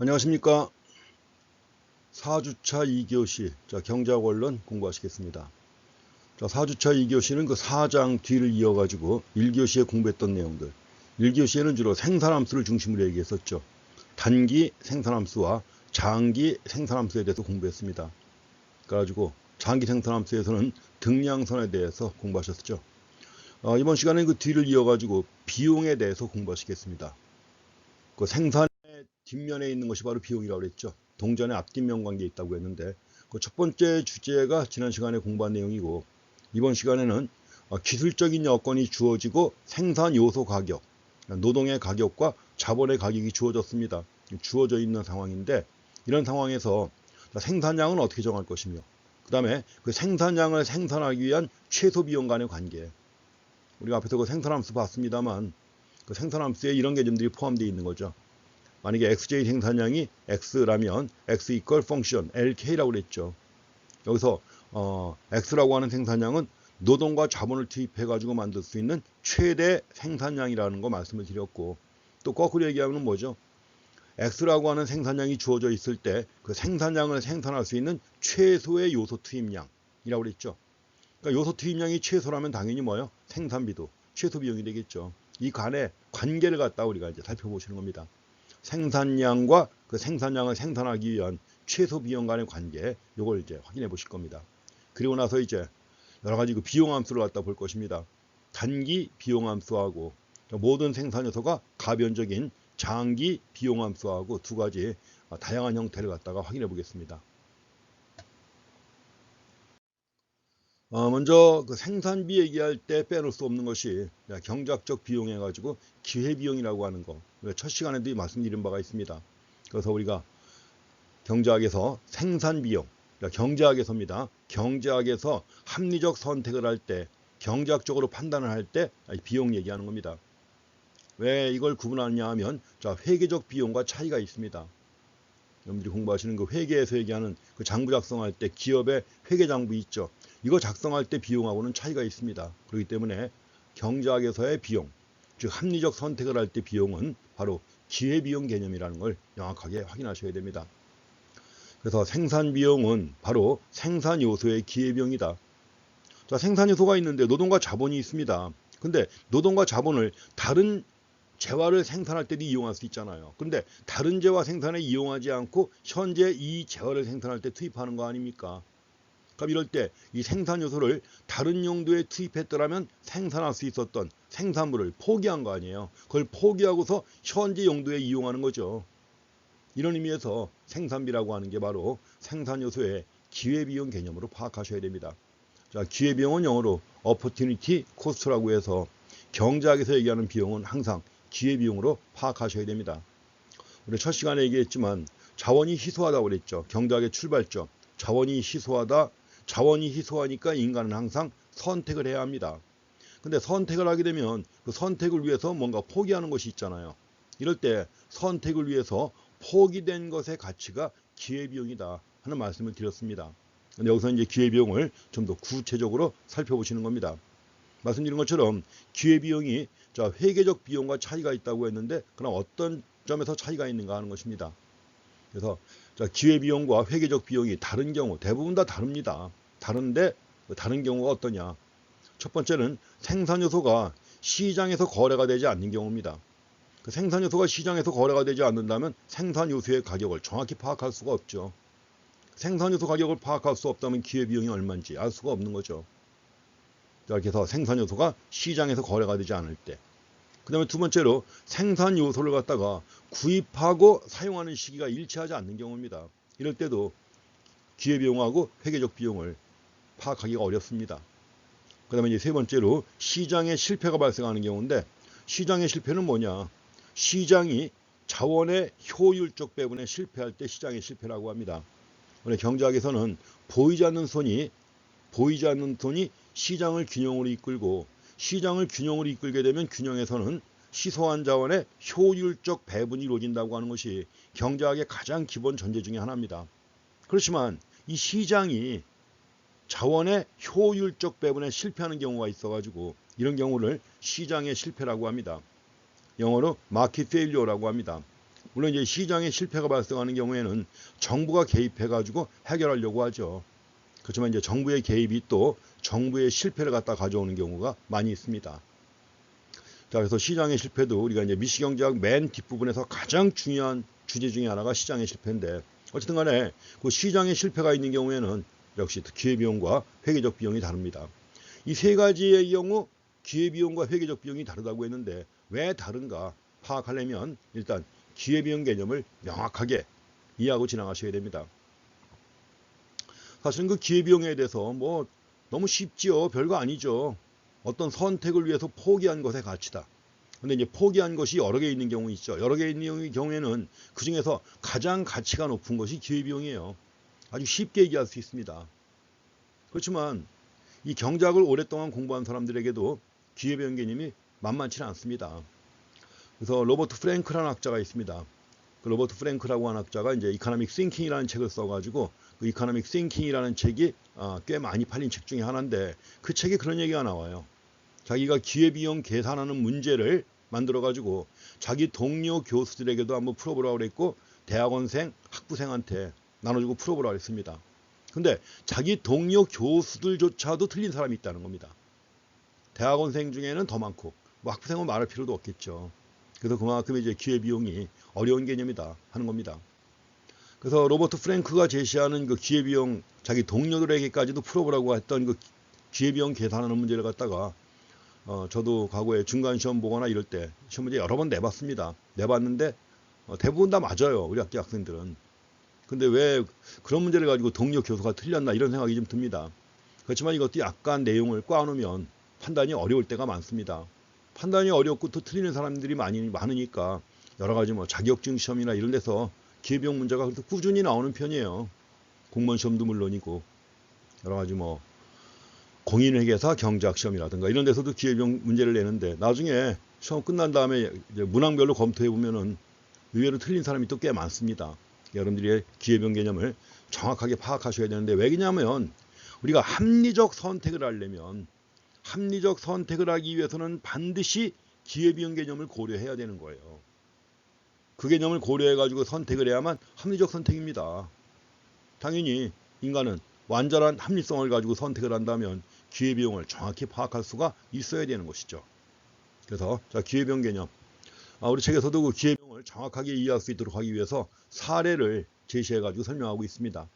안녕하십니까. 4주차 2교시 경제학 원론 공부하시겠습니다. 4주차 2교시는 그 4장 뒤를 이어가지고 1교시에 공부했던 내용들. 1교시에는 주로 생산함수를 중심으로 얘기했었죠. 단기 생산함수와 장기 생산함수에 대해서 공부했습니다. 그래가지고 장기 생산함수에서는 등량선에 대해서 공부하셨죠. 이번 시간에는 그 뒤를 이어가지고 비용에 대해서 공부하시겠습니다. 그 생산의 뒷면에 있는 것이 바로 비용이라고 그랬죠. 동전의 앞뒷면 관계에 있다고 했는데 그 첫 번째 주제가 지난 시간에 공부한 내용이고, 이번 시간에는 기술적인 여건이 주어지고 생산 요소 가격, 노동의 가격과 자본의 가격이 주어졌습니다. 주어져 있는 상황인데, 이런 상황에서 생산량은 어떻게 정할 것이며, 그 다음에 그 생산량을 생산하기 위한 최소 비용 간의 관계. 우리가 앞에서 그 생산함수 봤습니다만, 그 생산함수에 이런 개념들이 포함되어 있는 거죠. 만약에 XJ 생산량이 X라면 X equal function LK라고 그랬죠. 여기서 X라고 하는 생산량은 노동과 자본을 투입해 가지고 만들 수 있는 최대 생산량이라는 거 말씀을 드렸고, 또 거꾸로 얘기하면 뭐죠? X라고 하는 생산량이 주어져 있을 때 그 생산량을 생산할 수 있는 최소의 요소 투입량이라고 그랬죠. 그러니까 요소 투입량이 최소라면 당연히 뭐요? 생산비도 최소 비용이 되겠죠. 이 간의 관계를 갖다 우리가 이제 살펴보시는 겁니다. 생산량과 그 생산량을 생산하기 위한 최소 비용 간의 관계, 요걸 이제 확인해 보실 겁니다. 그리고 나서 이제 여러 가지 그 비용 함수를 갖다 볼 것입니다. 단기 비용 함수하고 모든 생산 요소가 가변적인 장기 비용 함수하고 두 가지 다양한 형태를 갖다가 확인해 보겠습니다. 먼저 그 생산비 얘기할 때 빼놓을 수 없는 것이 경작적 비용 해가지고 기회비용이라고 하는 거, 첫 시간에도 말씀드린 바가 있습니다. 그래서 우리가 경제학에서 생산비용, 경제학에서입니다. 경제학에서 합리적 선택을 할 때, 경제학적으로 판단을 할 때 비용 얘기하는 겁니다. 왜 이걸 구분하느냐 하면 회계적 비용과 차이가 있습니다. 여러분들이 공부하시는 그 회계에서 얘기하는 그 장부 작성할 때 기업의 회계 장부 있죠. 이거 작성할 때 비용하고는 차이가 있습니다. 그렇기 때문에 경제학에서의 비용, 즉 합리적 선택을 할 때 비용은 바로 기회비용 개념이라는 걸 명확하게 확인하셔야 됩니다. 그래서 생산비용은 바로 생산 요소의 기회비용이다. 자, 생산 요소가 있는데 노동과 자본이 있습니다. 근데 노동과 자본을 다른 재화를 생산할 때도 이용할 수 있잖아요. 그런데 다른 재화 생산에 이용하지 않고 현재 이 재화를 생산할 때 투입하는 거 아닙니까? 그럼 이럴 때 이 생산 요소를 다른 용도에 투입했더라면 생산할 수 있었던 생산물을 포기한 거 아니에요. 그걸 포기하고서 현재 용도에 이용하는 거죠. 이런 의미에서 생산비라고 하는 게 바로 생산 요소의 기회비용 개념으로 파악하셔야 됩니다. 자, 기회비용은 영어로 opportunity cost라고 해서 경제학에서 얘기하는 비용은 항상 기회비용으로 파악하셔야 됩니다. 우리 첫 시간에 얘기했지만 자원이 희소하다고 그랬죠. 경제학의 출발점. 자원이 희소하다. 자원이 희소하니까 인간은 항상 선택을 해야 합니다. 근데 선택을 하게 되면 그 선택을 위해서 뭔가 포기하는 것이 있잖아요. 이럴 때 선택을 위해서 포기된 것의 가치가 기회비용이다 하는 말씀을 드렸습니다. 근데 여기서 이제 기회비용을 좀 더 구체적으로 살펴보시는 겁니다. 말씀드린 것처럼 기회비용이 회계적 비용과 차이가 있다고 했는데, 그럼 어떤 점에서 차이가 있는가 하는 것입니다. 그래서 기회비용과 회계적 비용이 다른 경우, 대부분 다 다릅니다. 다른데 다른 경우가 어떠냐? 첫 번째는 생산 요소가 시장에서 거래가 되지 않는 경우입니다. 그 생산 요소가 시장에서 거래가 되지 않는다면 생산 요소의 가격을 정확히 파악할 수가 없죠. 생산 요소 가격을 파악할 수 없다면 기회비용이 얼마인지 알 수가 없는 거죠. 이렇게 해서 생산 요소가 시장에서 거래가 되지 않을 때. 그 다음에 두 번째로 생산 요소를 갖다가 구입하고 사용하는 시기가 일치하지 않는 경우입니다. 이럴 때도 기회비용하고 회계적 비용을 파악하기가 어렵습니다. 그 다음에 이제 세 번째로 시장의 실패가 발생하는 경우인데, 시장의 실패는 뭐냐? 시장이 자원의 효율적 배분에 실패할 때 시장의 실패라고 합니다. 오늘 경제학에서는 보이지 않는 손이 시장을 균형으로 이끌고, 시장을 균형으로 이끌게 되면 균형에서는 희소한 자원의 효율적 배분이 이루어진다고 하는 것이 경제학의 가장 기본 전제 중에 하나입니다. 그렇지만 이 시장이 자원의 효율적 배분에 실패하는 경우가 있어가지고 이런 경우를 시장의 실패라고 합니다. 영어로 마켓 페일리어라고 합니다. 물론 이제 시장에 실패가 발생하는 경우에는 정부가 개입해가지고 해결하려고 하죠. 그렇지만 이제 정부의 개입이 또 정부의 실패를 갖다 가져오는 경우가 많이 있습니다. 자, 그래서 시장의 실패도 우리가 이제 미시경제학 맨 뒷부분에서 가장 중요한 주제 중에 하나가 시장의 실패인데, 어쨌든 간에 그 시장의 실패가 있는 경우에는 역시 기회비용과 회계적 비용이 다릅니다. 이 세 가지의 경우 기회비용과 회계적 비용이 다르다고 했는데 왜 다른가 파악하려면 일단 기회비용 개념을 명확하게 이해하고 지나가셔야 됩니다. 사실은 그 기회비용에 대해서 뭐 너무 쉽지요. 별거 아니죠. 어떤 선택을 위해서 포기한 것의 가치다. 근데 이제 포기한 것이 여러 개 있는 경우 있죠. 여러 개 있는 경우에는 그 중에서 가장 가치가 높은 것이 기회비용이에요. 아주 쉽게 얘기할 수 있습니다. 그렇지만 이 경제학을 오랫동안 공부한 사람들에게도 기회비용 개념이 만만치는 않습니다. 그래서 로버트 프랭크라는 학자가 있습니다. 그 로버트 프랭크라고 하는 학자가 이제 이코노믹 싱킹이라는 책을 써가지고 그 이코노믹 싱킹이라는 책이 꽤 많이 팔린 책 중에 하나인데 그 책에 그런 얘기가 나와요. 자기가 기회비용 계산하는 문제를 만들어가지고 자기 동료 교수들에게도 한번 풀어보라고 그랬고 대학원생, 학부생한테 나눠주고 풀어보라고 했습니다. 근데 자기 동료 교수들조차도 틀린 사람이 있다는 겁니다. 대학원생 중에는 더 많고 뭐 학부생은 말할 필요도 없겠죠. 그래서 그만큼 이제 기회비용이 어려운 개념이다 하는 겁니다. 그래서 로버트 프랭크가 제시하는 그 기회비용 자기 동료들에게까지도 풀어보라고 했던 그 기회비용 계산하는 문제를 갖다가 저도 과거에 중간시험 보거나 이럴 때 시험 문제 여러 번 내봤습니다. 내봤는데 대부분 다 맞아요. 우리 학교 학생들은. 근데 왜 그런 문제를 가지고 동료 교수가 틀렸나 이런 생각이 좀 듭니다. 그렇지만 이것도 약간 내용을 꽈놓으면 판단이 어려울 때가 많습니다. 판단이 어렵고 또 틀리는 사람들이 많으니까 여러 가지 뭐 자격증 시험이나 이런 데서 기회비용 문제가 그래도 꾸준히 나오는 편이에요. 공무원 시험도 물론이고 여러 가지 뭐 공인회계사 경제학 시험이라든가 이런 데서도 기회비용 문제를 내는데 나중에 시험 끝난 다음에 이제 문항별로 검토해 보면은 의외로 틀린 사람이 또 꽤 많습니다. 여러분들이 기회비용 개념을 정확하게 파악하셔야 되는데 왜냐하면 우리가 합리적 선택을 하려면 합리적 선택을 하기 위해서는 반드시 기회비용 개념을 고려해야 되는 거예요. 그 개념을 고려해가지고 선택을 해야만 합리적 선택입니다. 당연히 인간은 완전한 합리성을 가지고 선택을 한다면 기회비용을 정확히 파악할 수가 있어야 되는 것이죠. 그래서 자, 기회비용 개념. 우리 책에서도 그 기회비용을 정확하게 이해할 수 있도록 하기 위해서 사례를 제시해가지고 설명하고 있습니다.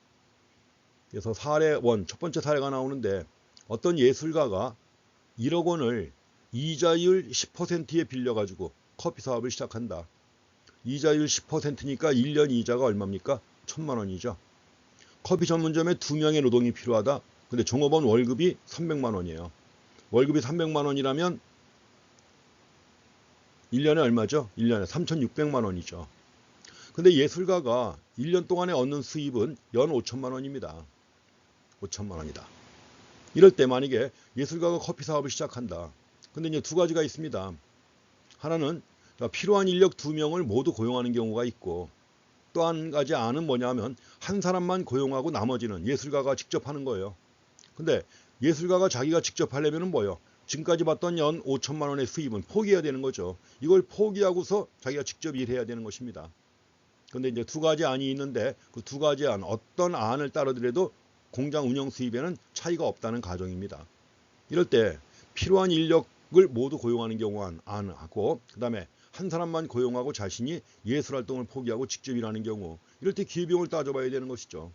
그래서 사례 1, 첫 번째 사례가 나오는데 어떤 예술가가 1억 원을 이자율 10%에 빌려가지고 커피 사업을 시작한다. 이자율 10%니까 1년 이자가 얼마입니까? 1,000만 원이죠. 커피 전문점에 2명의 노동이 필요하다. 근데 종업원 월급이 300만 원이에요. 월급이 300만 원이라면 1년에 얼마죠? 1년에 3,600만 원이죠. 근데 예술가가 1년 동안에 얻는 수입은 연 5천만 원입니다. 5천만 원이다. 이럴 때 만약에 예술가가 커피 사업을 시작한다. 근데 이제 두 가지가 있습니다. 하나는 필요한 인력 2명을 모두 고용하는 경우가 있고 또 한 가지 안은 뭐냐면 한 사람만 고용하고 나머지는 예술가가 직접 하는 거예요. 근데 예술가가 자기가 직접 하려면 뭐예요? 지금까지 봤던 연 5천만 원의 수입은 포기해야 되는 거죠. 이걸 포기하고서 자기가 직접 일해야 되는 것입니다. 근데 이제 두 가지 안이 있는데 그 두 가지 안 어떤 안을 따르더라도 공장 운영 수입에는 차이가 없다는 가정입니다. 이럴 때 필요한 인력을 모두 고용하는 경우 안하고 그다음에 한 사람만 고용하고 자신이 예술활동을 포기하고 직접 일하는 경우 이럴 때 기회비용을 따져봐야 되는 것이죠.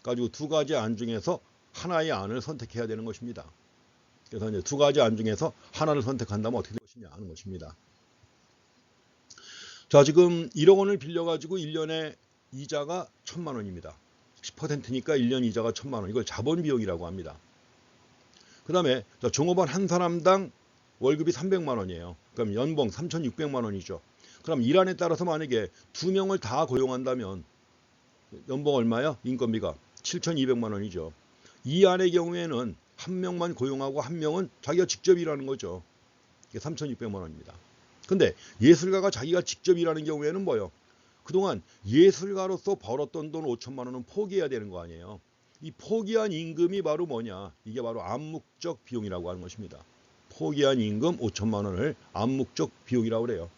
가지고 두 가지 안 중에서 하나의 안을 선택해야 되는 것입니다. 그래서 이제 두 가지 안 중에서 하나를 선택한다면 어떻게 될 것이냐 하는 것입니다. 자, 지금 1억 원을 빌려가지고 1년에 이자가 1,000만 원입니다. 10%니까 1년 이자가 1,000만 원. 이걸 자본 비용이라고 합니다. 그 다음에 종업원 한 사람당 월급이 300만 원이에요. 그럼 연봉 3,600만 원이죠. 그럼 일안에 따라서 만약에 2명을 다 고용한다면 연봉 얼마요? 인건비가 7,200만 원이죠. 이 안의 경우에는 한 명만 고용하고 한 명은 자기가 직접 일하는 거죠. 이게 3,600만 원입니다. 근데 예술가가 자기가 직접 일하는 경우에는 뭐예요? 그동안 예술가로서 벌었던 돈 5천만 원은 포기해야 되는 거 아니에요. 이 포기한 임금이 바로 뭐냐? 이게 바로 암묵적 비용이라고 하는 것입니다. 포기한 임금 5천만 원을 암묵적 비용이라고 그래요.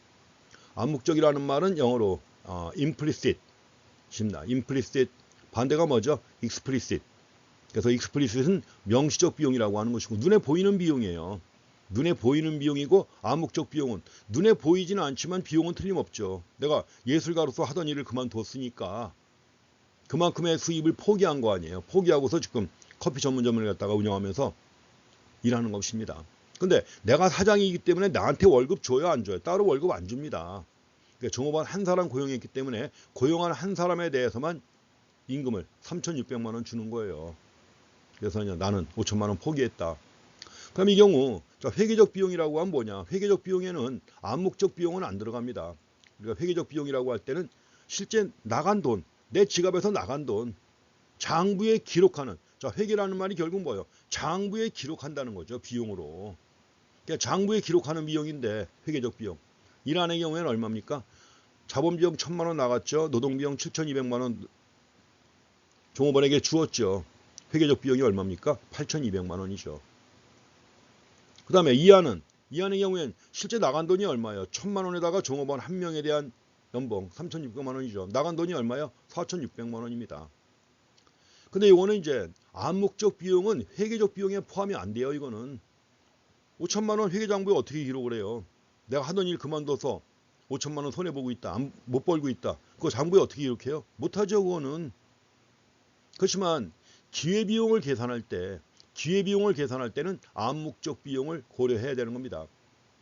암묵적이라는 말은 영어로 implicit입니다. implicit 반대가 뭐죠? explicit. 그래서 explicit은 명시적 비용이라고 하는 것이고 눈에 보이는 비용이에요. 눈에 보이는 비용이고 암묵적 비용은 눈에 보이지는 않지만 비용은 틀림없죠. 내가 예술가로서 하던 일을 그만뒀으니까 그만큼의 수입을 포기한 거 아니에요. 포기하고서 지금 커피 전문점을 갖다가 운영하면서 일하는 것입니다. 근데 내가 사장이기 때문에 나한테 월급 줘요, 안 줘요? 따로 월급 안 줍니다. 그러니까 종업원 한 사람 고용했기 때문에 고용한 한 사람에 대해서만 임금을 3,600만 원 주는 거예요. 그래서 나는 5천만 원 포기했다. 그럼 이 경우 회계적 비용이라고 하면 뭐냐? 회계적 비용에는 암묵적 비용은 안 들어갑니다. 우리가 회계적 비용이라고 할 때는 실제 나간 돈, 내 지갑에서 나간 돈, 장부에 기록하는, 회계라는 말이 결국 뭐예요? 장부에 기록한다는 거죠. 비용으로. 그러니까 장부에 기록하는 비용인데 회계적 비용. 일하는 경우에는 얼마입니까? 자본비용 1,000만 원 나갔죠. 노동비용 7,200만 원 종업원에게 주었죠. 회계적 비용이 얼마입니까? 8,200만 원이죠. 그 다음에 이하의 경우엔 실제 나간 돈이 얼마예요? 1,000만 원에다가 종업원 한 명에 대한 연봉 3,600만 원이죠. 나간 돈이 얼마예요? 4,600만 원입니다. 근데 이거는 이제 암묵적 비용은 회계적 비용에 포함이 안 돼요. 이거는 5천만 원 회계장부에 어떻게 기록을 해요? 내가 하던 일 그만둬서 5천만 원 손해보고 있다. 못 벌고 있다. 그거 장부에 어떻게 기록해요? 못하죠. 그거는. 그렇지만 기회비용을 계산할 때는 암묵적 비용을 고려해야 되는 겁니다.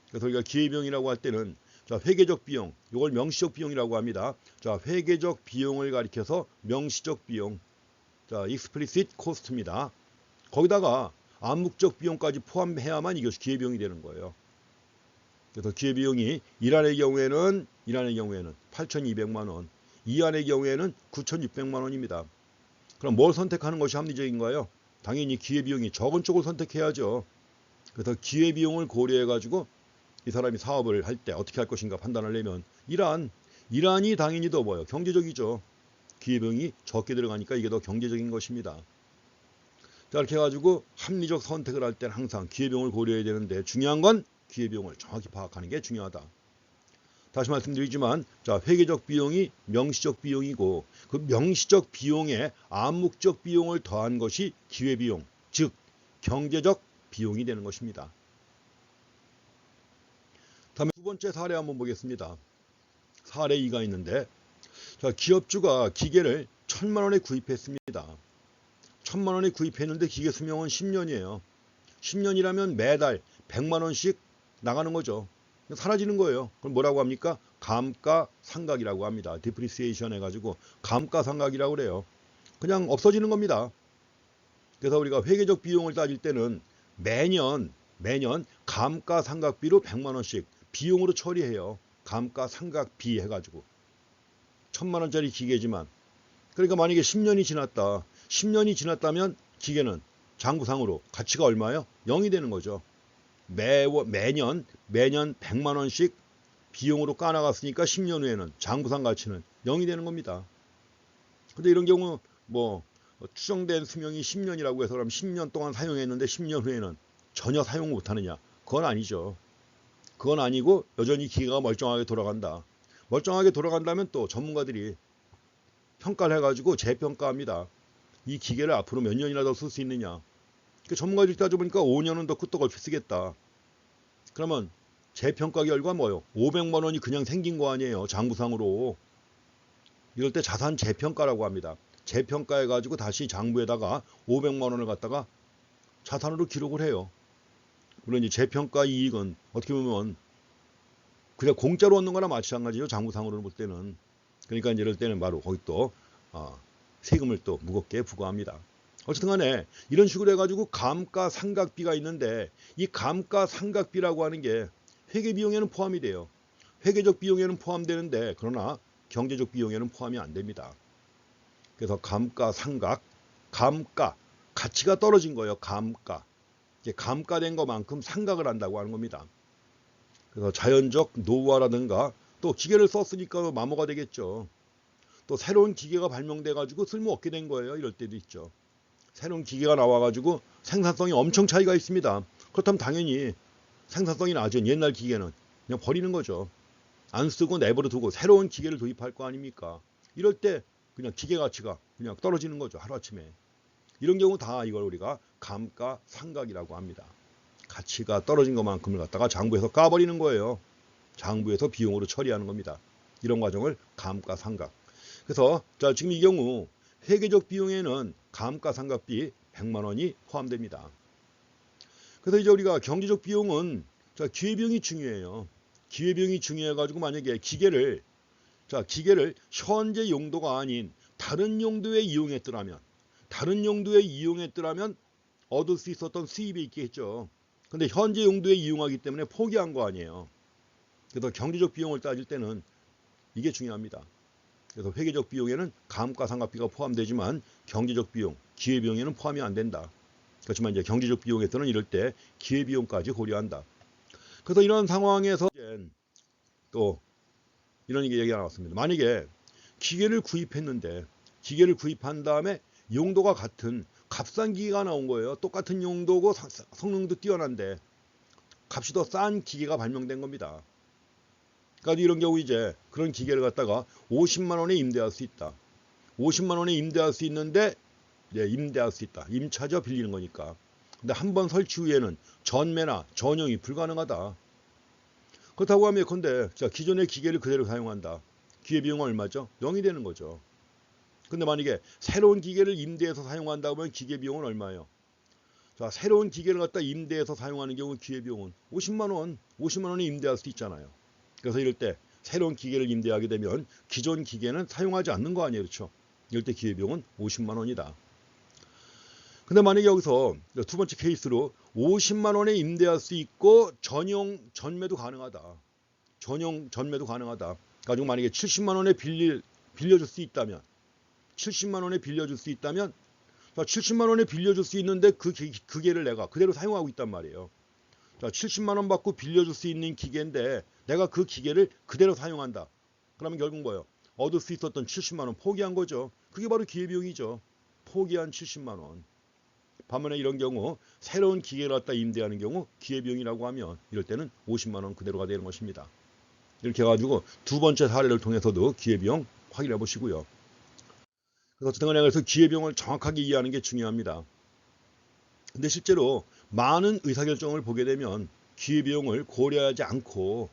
그래서 우리가 기회비용이라고 할 때는 회계적 비용, 이걸 명시적 비용이라고 합니다. 회계적 비용을 가리켜서 명시적 비용, explicit cost입니다. 거기다가 암묵적 비용까지 포함해야만 이것이 기회비용이 되는 거예요. 그래서 기회비용이 1안의 경우에는 8,200만 원, 2안의 경우에는 9,600만 원입니다. 그럼 뭘 선택하는 것이 합리적인가요? 당연히 기회비용이 적은 쪽을 선택해야죠. 그래서 기회비용을 고려해가지고 이 사람이 사업을 할 때 어떻게 할 것인가 판단하려면 1안이 당연히 더 뭐예요? 경제적이죠. 기회비용이 적게 들어가니까 이게 더 경제적인 것입니다. 자, 이렇게 해가지고 합리적 선택을 할 때는 항상 기회비용을 고려해야 되는데 중요한 건 기회비용을 정확히 파악하는 게 중요하다. 다시 말씀드리지만 회계적 비용이 명시적 비용이고 그 명시적 비용에 암묵적 비용을 더한 것이 기회비용, 즉 경제적 비용이 되는 것입니다. 다음에 두 번째 사례 한번 보겠습니다. 사례 2가 있는데 기업주가 기계를 1,000만 원에 구입했습니다. 1,000만 원에 구입했는데 기계 수명은 10년이에요. 10년이라면 매달 100만 원씩 나가는 거죠. 사라지는 거예요. 그럼 뭐라고 합니까? 감가상각이라고 합니다. 디프리시에이션 해가지고 감가상각이라고 그래요. 그냥 없어지는 겁니다. 그래서 우리가 회계적 비용을 따질 때는 매년 감가상각비로 100만 원씩 비용으로 처리해요. 감가상각비 해가지고 1,000만 원짜리 기계지만 그러니까 만약에 10년이 지났다. 10년이 지났다면 기계는 장부상으로 가치가 얼마예요? 0이 되는 거죠. 매년 100만 원씩 비용으로 까나갔으니까 10년 후에는 장부상 가치는 0이 되는 겁니다. 근데 이런 경우 추정된 수명이 10년이라고 해서 그럼 10년 동안 사용했는데 10년 후에는 전혀 사용 못하느냐? 그건 아니죠. 그건 아니고 여전히 기계가 멀쩡하게 돌아간다. 멀쩡하게 돌아간다면 또 전문가들이 평가를 해가지고 재평가합니다. 이 기계를 앞으로 몇 년이나 더 쓸 수 있느냐. 전문가들이 따져보니까 5년은 더 끄떡없이 쓰겠다. 그러면 재평가 결과 뭐예요? 500만 원이 그냥 생긴 거 아니에요. 장부상으로. 이럴 때 자산 재평가라고 합니다. 재평가해가지고 다시 장부에다가 500만 원을 갖다가 자산으로 기록을 해요. 물론 이 재평가 이익은 어떻게 보면 그냥 공짜로 얻는 거나 마찬가지죠. 장부상으로 볼 때는. 그러니까 이럴 때는 바로 거기 또 세금을 또 무겁게 부과합니다. 어쨌든 간에 이런 식으로 해가지고 감가상각비가 있는데 이 감가상각비라고 하는 게 회계비용에는 포함이 돼요. 회계적 비용에는 포함되는데 그러나 경제적 비용에는 포함이 안 됩니다. 그래서 감가상각, 가치가 떨어진 거예요. 이제 감가된 것만큼 상각을 한다고 하는 겁니다. 그래서 자연적 노후화라든가 또 기계를 썼으니까 마모가 되겠죠. 또 새로운 기계가 발명돼가지고 쓸모없게 된 거예요. 이럴 때도 있죠. 새로운 기계가 나와가지고 생산성이 엄청 차이가 있습니다. 그렇다면 당연히 생산성이 낮은 옛날 기계는 그냥 버리는 거죠. 안 쓰고 내버려 두고 새로운 기계를 도입할 거 아닙니까? 이럴 때 그냥 기계 가치가 그냥 떨어지는 거죠. 하루아침에. 이런 경우 다 이걸 우리가 감가상각이라고 합니다. 가치가 떨어진 것만큼을 갖다가 장부에서 까버리는 거예요. 장부에서 비용으로 처리하는 겁니다. 이런 과정을 감가상각. 그래서 자, 지금 이 경우 회계적 비용에는 감가상각비 100만 원이 포함됩니다. 그래서 이제 우리가 경제적 비용은 자, 기회비용이 중요해요. 기회비용이 중요해가지고 만약에 기계를 현재 용도가 아닌 다른 용도에 이용했더라면 얻을 수 있었던 수입이 있겠죠. 근데 현재 용도에 이용하기 때문에 포기한 거 아니에요. 그래서 경제적 비용을 따질 때는 이게 중요합니다. 그래서 회계적 비용에는 감가상각비가 포함되지만 경제적 비용, 기회비용에는 포함이 안 된다. 그렇지만 이제 경제적 비용에서는 이럴 때 기회비용까지 고려한다. 그래서 이런 상황에서 또 이런 얘기가 나왔습니다. 만약에 기계를 구입한 다음에 용도가 같은 값싼 기계가 나온 거예요. 똑같은 용도고 성능도 뛰어난데 값이 더 싼 기계가 발명된 겁니다. 그러니까 이런 경우 이제 그런 기계를 갖다가 50만 원에 임대할 수 있다. 50만 원에 임대할 수 있는데 임대할 수 있다. 임차죠. 빌리는 거니까. 근데 한 번 설치 후에는 전매나 전용이 불가능하다. 그렇다고 하면 근데 기존의 기계를 그대로 사용한다. 기회비용은 얼마죠? 0이 되는 거죠. 근데 만약에 새로운 기계를 임대해서 사용한다 보면 기계비용은 얼마예요? 자, 새로운 기계를 갖다 임대해서 사용하는 경우 기회비용은 50만 원에 임대할 수 있잖아요. 그래서 이럴 때 새로운 기계를 임대하게 되면 기존 기계는 사용하지 않는 거 아니에요. 그렇죠? 이럴 때 기회비용은 50만 원이다. 근데 만약에 여기서 두 번째 케이스로 50만 원에 임대할 수 있고 전용 전매도 가능하다. 가지고 만약에 70만 원에 빌려줄 수 있다면 70만 원에 빌려줄 수 있다면 70만 원에 빌려줄 수 있는데 그 기계를 내가 그대로 사용하고 있단 말이에요. 자, 70만 원 받고 빌려줄 수 있는 기계인데 내가 그 기계를 그대로 사용한다. 그러면 결국 뭐예요? 얻을 수 있었던 70만 원 포기한 거죠. 그게 바로 기회비용이죠. 포기한 70만 원. 반면에 이런 경우 새로운 기계를 갖다 임대하는 경우 기회비용이라고 하면 이럴 때는 50만 원 그대로가 되는 것입니다. 이렇게 해가지고 두 번째 사례를 통해서도 기회비용 확인해 보시고요. 그래서 어쨌든 간에 그래서 기회비용을 정확하게 이해하는 게 중요합니다. 근데 실제로 많은 의사결정을 보게 되면 기회비용을 고려하지 않고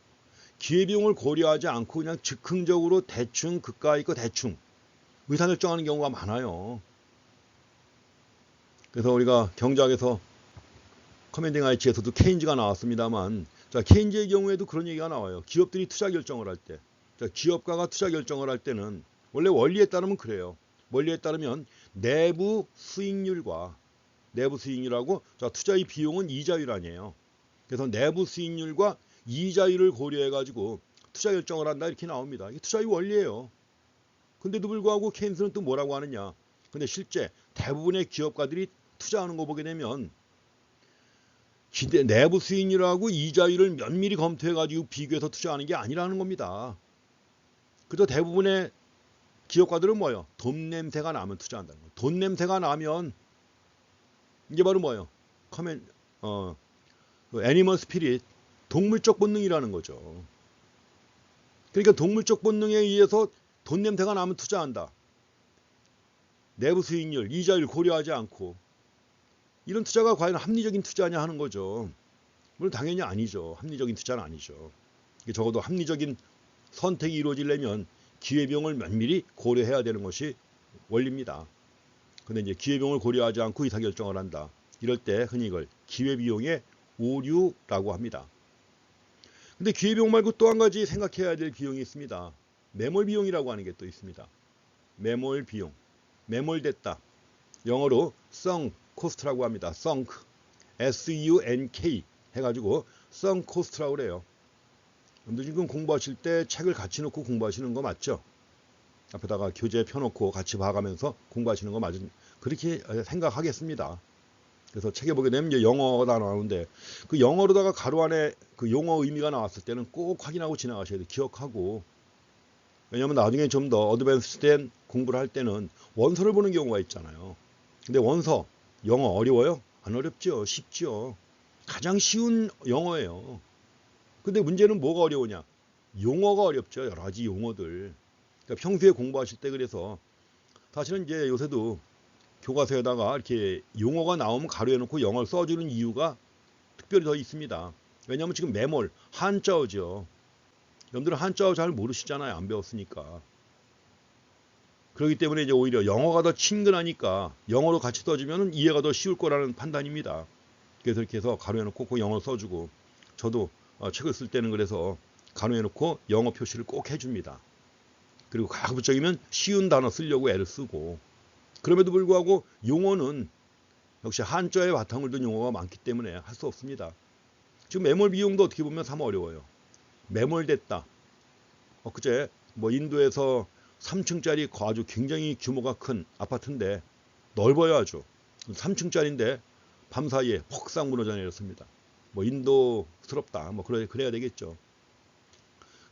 그냥 즉흥적으로 대충 그까이 거 대충 의사결정하는 경우가 많아요. 그래서 우리가 경제학에서 커맨딩 IH에서도 케인즈가 나왔습니다만 자, 케인즈의 경우에도 그런 얘기가 나와요. 기업들이 투자 결정을 할 때 기업가가 투자 결정을 할 때는 원래 원리에 따르면 그래요. 원리에 따르면 내부 수익률하고 자, 투자의 비용은 이자율 아니에요. 그래서 내부 수익률과 이자율을 고려해 가지고 투자 결정을 한다 이렇게 나옵니다. 이게 투자의 원리예요. 근데도 불구하고 케인스는 또 뭐라고 하느냐. 근데 실제 대부분의 기업가들이 투자하는 거 보게 되면 내부 수익률하고 이자율을 면밀히 검토해 가지고 비교해서 투자하는 게 아니라는 겁니다. 그래서 대부분의 기업가들은 뭐예요? 돈 냄새가 나면 투자한다는 거예요. 돈 냄새가 나면 이게 바로 뭐예요? 애니멀 스피릿, 동물적 본능이라는 거죠. 그러니까 동물적 본능에 의해서 돈 냄새가 나면 투자한다. 내부 수익률, 이자율 고려하지 않고 이런 투자가 과연 합리적인 투자냐 하는 거죠. 물론 당연히 아니죠. 합리적인 투자는 아니죠. 적어도 합리적인 선택이 이루어지려면 기회비용을 면밀히 고려해야 되는 것이 원리입니다. 근데 이제 기회비용을 고려하지 않고 의사결정을 한다. 이럴 때 흔히 이걸 기회비용의 오류라고 합니다. 근데 기회비용 말고 또 한 가지 생각해야 될 비용이 있습니다. 매몰 비용이라고 하는 게 또 있습니다. 매몰 비용. 매몰됐다. 영어로 sunk cost라고 합니다. sunk. S-U-N-K 해가지고 sunk cost라고 그래요. 여러분들 지금 공부하실 때 책을 같이 놓고 공부하시는 거 맞죠? 앞에다가 교재 펴놓고 같이 봐가면서 공부하시는 거 맞은 그렇게 생각하겠습니다. 그래서 책에 보게 되면 이제 영어가 나오는데 그 영어로다가 가로 안에 그 용어 의미가 나왔을 때는 꼭 확인하고 지나가셔야 돼요. 기억하고. 왜냐하면 나중에 좀 더 어드밴스된 공부를 할 때는 원서를 보는 경우가 있잖아요. 근데 원서, 영어 어려워요? 안 어렵죠. 쉽죠. 가장 쉬운 영어예요. 근데 문제는 뭐가 어려우냐? 용어가 어렵죠. 여러 가지 용어들. 그러니까 평소에 공부하실 때 그래서 사실은 이제 요새도 교과서에다가 이렇게 용어가 나오면 가로해 놓고 영어를 써주는 이유가 특별히 더 있습니다. 왜냐하면 지금 매몰, 한자어죠. 여러분들은 한자어 잘 모르시잖아요. 안 배웠으니까. 그렇기 때문에 이제 오히려 영어가 더 친근하니까 영어로 같이 써주면 이해가 더 쉬울 거라는 판단입니다. 그래서 이렇게 해서 가로해 놓고 그 영어를 써주고, 저도 책을 쓸 때는 그래서 가로해 놓고 영어 표시를 꼭 해줍니다. 그리고 가급적이면 쉬운 단어 쓰려고 애를 쓰고, 그럼에도 불구하고 용어는 역시 한자의 바탕을 둔 용어가 많기 때문에 할 수 없습니다. 지금 매몰 비용도 어떻게 보면 참 어려워요. 매몰됐다. 그제 뭐 인도에서 3층짜리 아주 굉장히 규모가 큰 아파트인데, 넓어요 아주. 3층짜리인데 밤사이에 폭삭 무너져 내렸습니다. 뭐 인도스럽다. 뭐 그래야 되겠죠.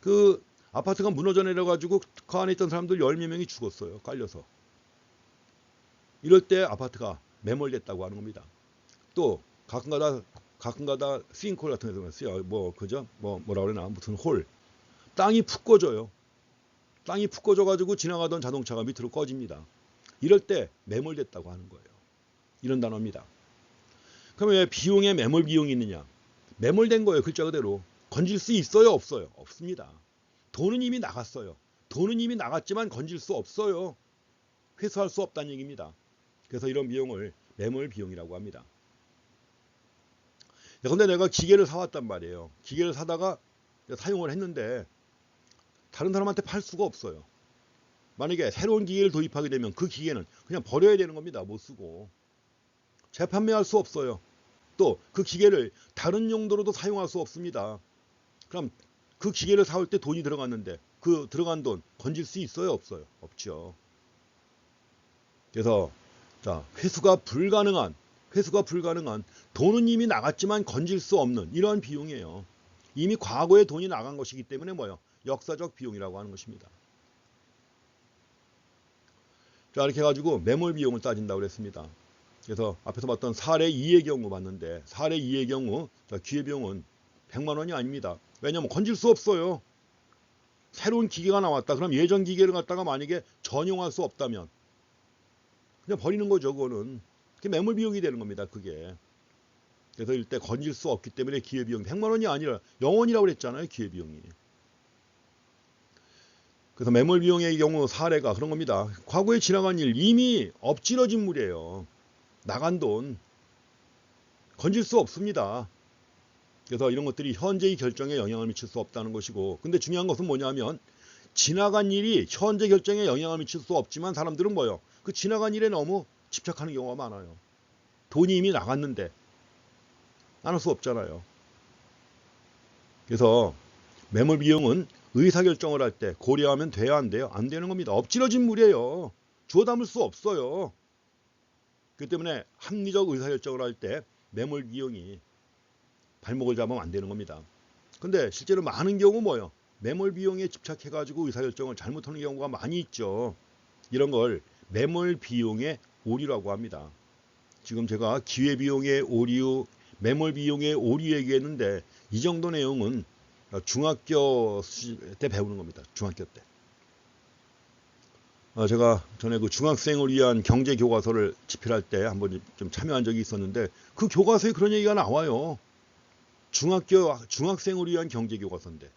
그 아파트가 무너져 내려가지고 그 안에 있던 사람들 10몇 명이 죽었어요. 깔려서. 이럴 때 아파트가 매몰됐다고 하는 겁니다. 또 가끔가다 싱크홀 같은 데서 쓰여. 뭐라 그러나 무슨 홀. 땅이 푹 꺼져요. 땅이 푹 꺼져가지고 지나가던 자동차가 밑으로 꺼집니다. 이럴 때 매몰됐다고 하는 거예요. 이런 단어입니다. 그럼 왜 비용에 매몰 비용이 있느냐? 매몰된 거예요. 글자 그대로. 건질 수 있어요? 없어요? 없습니다. 돈은 이미 나갔어요. 돈은 이미 나갔지만 건질 수 없어요. 회수할 수 없다는 얘기입니다. 그래서 이런 비용을 매몰 비용이라고 합니다. 그런데 내가 기계를 사왔단 말이에요. 기계를 사다가 사용을 했는데 다른 사람한테 팔 수가 없어요. 만약에 새로운 기계를 도입하게 되면 그 기계는 그냥 버려야 되는 겁니다. 못 쓰고. 재판매할 수 없어요. 또 그 기계를 다른 용도로도 사용할 수 없습니다. 그럼 그 기계를 사올 때 돈이 들어갔는데 그 들어간 돈 건질 수 있어요? 없어요? 없죠. 그래서 회수가 불가능한 돈은 이미 나갔지만 건질 수 없는 이러한 비용이에요. 이미 과거에 돈이 나간 것이기 때문에 역사적 비용이라고 하는 것입니다. 이렇게 해가지고 매몰 비용을 따진다고 그랬습니다. 그래서 앞에서 봤던 사례 2의 경우 봤는데, 사례 2의 경우 기회비용은 100만 원이 아닙니다. 왜냐하면 건질 수 없어요. 새로운 기계가 나왔다. 그럼 예전 기계를 갖다가 만약에 전용할 수 없다면 그냥 버리는 거죠. 그거는. 그게 매몰 비용이 되는 겁니다. 그게. 그래서 이때 건질 수 없기 때문에 기회비용 100만 원이 아니라 0원이라고 그랬잖아요. 기회비용이. 그래서 매몰 비용의 경우 사례가 그런 겁니다. 과거에 지나간 일, 이미 엎질러진 물이에요. 나간 돈 건질 수 없습니다. 그래서 이런 것들이 현재의 결정에 영향을 미칠 수 없다는 것이고, 근데 중요한 것은 뭐냐면 지나간 일이 현재 결정에 영향을 미칠 수 없지만 사람들은 그 지나간 일에 너무 집착하는 경우가 많아요. 돈이 이미 나갔는데 안 할 수 없잖아요. 그래서 매몰 비용은 의사결정을 할 때 고려하면 돼야 안 돼요? 안 되는 겁니다. 엎질러진 물이에요. 주워 담을 수 없어요. 그렇기 때문에 합리적 의사결정을 할 때 매몰 비용이 발목을 잡으면 안 되는 겁니다. 근데 실제로 많은 경우 매몰 비용에 집착해가지고 의사결정을 잘못하는 경우가 많이 있죠. 이런 걸 매몰 비용의 오류라고 합니다. 지금 제가 기회비용의 오류, 매몰 비용의 오류 얘기했는데 이 정도 내용은 중학교 때 배우는 겁니다. 중학교 때. 제가 전에 그 중학생을 위한 경제 교과서를 집필할 때 한번 좀 참여한 적이 있었는데 그 교과서에 그런 얘기가 나와요. 중학생을 위한 경제 교과서인데.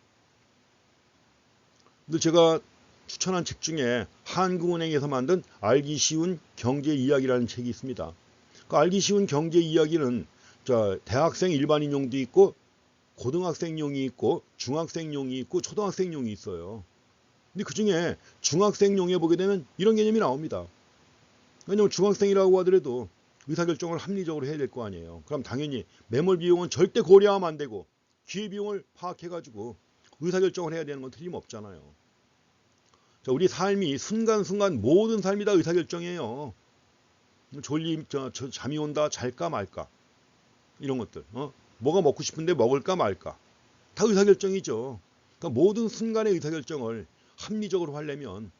근데 제가 추천한 책 중에 한국은행에서 만든 알기 쉬운 경제 이야기라는 책이 있습니다. 그 알기 쉬운 경제 이야기는 대학생 일반인용도 있고 고등학생용이 있고 중학생용이 있고 초등학생용이 있어요. 근데 그 중에 중학생용에 보게 되면 이런 개념이 나옵니다. 왜냐하면 중학생이라고 하더라도 의사결정을 합리적으로 해야 될 거 아니에요. 그럼 당연히 매몰 비용은 절대 고려하면 안 되고 기회비용을 파악해가지고 의사결정을 해야 되는 건 틀림없잖아요. 우리 삶이 순간순간 모든 삶이 다 의사결정이에요. 잠이 온다, 잘까 말까 이런 것들. 뭐가 먹고 싶은데 먹을까 말까 다 의사결정이죠. 그러니까 모든 순간의 의사결정을 합리적으로 하려면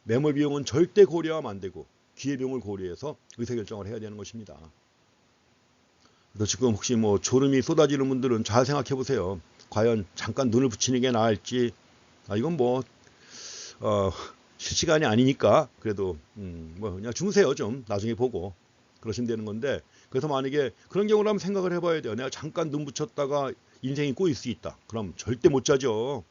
매몰 비용은 절대 고려하면 안 되고 기회비용을 고려해서 의사결정을 해야 되는 것입니다. 그래서 지금 혹시 졸음이 쏟아지는 분들은 잘 생각해 보세요. 과연 잠깐 눈을 붙이는 게 나을지, 이건 뭐 실시간이 아니니까 그래도 뭐 그냥 주무세요. 좀 나중에 보고 그러시면 되는 건데, 그래서 만약에 그런 경우라면 생각을 해봐야 돼요. 내가 잠깐 눈 붙였다가 인생이 꼬일 수 있다. 그럼 절대 못 자죠.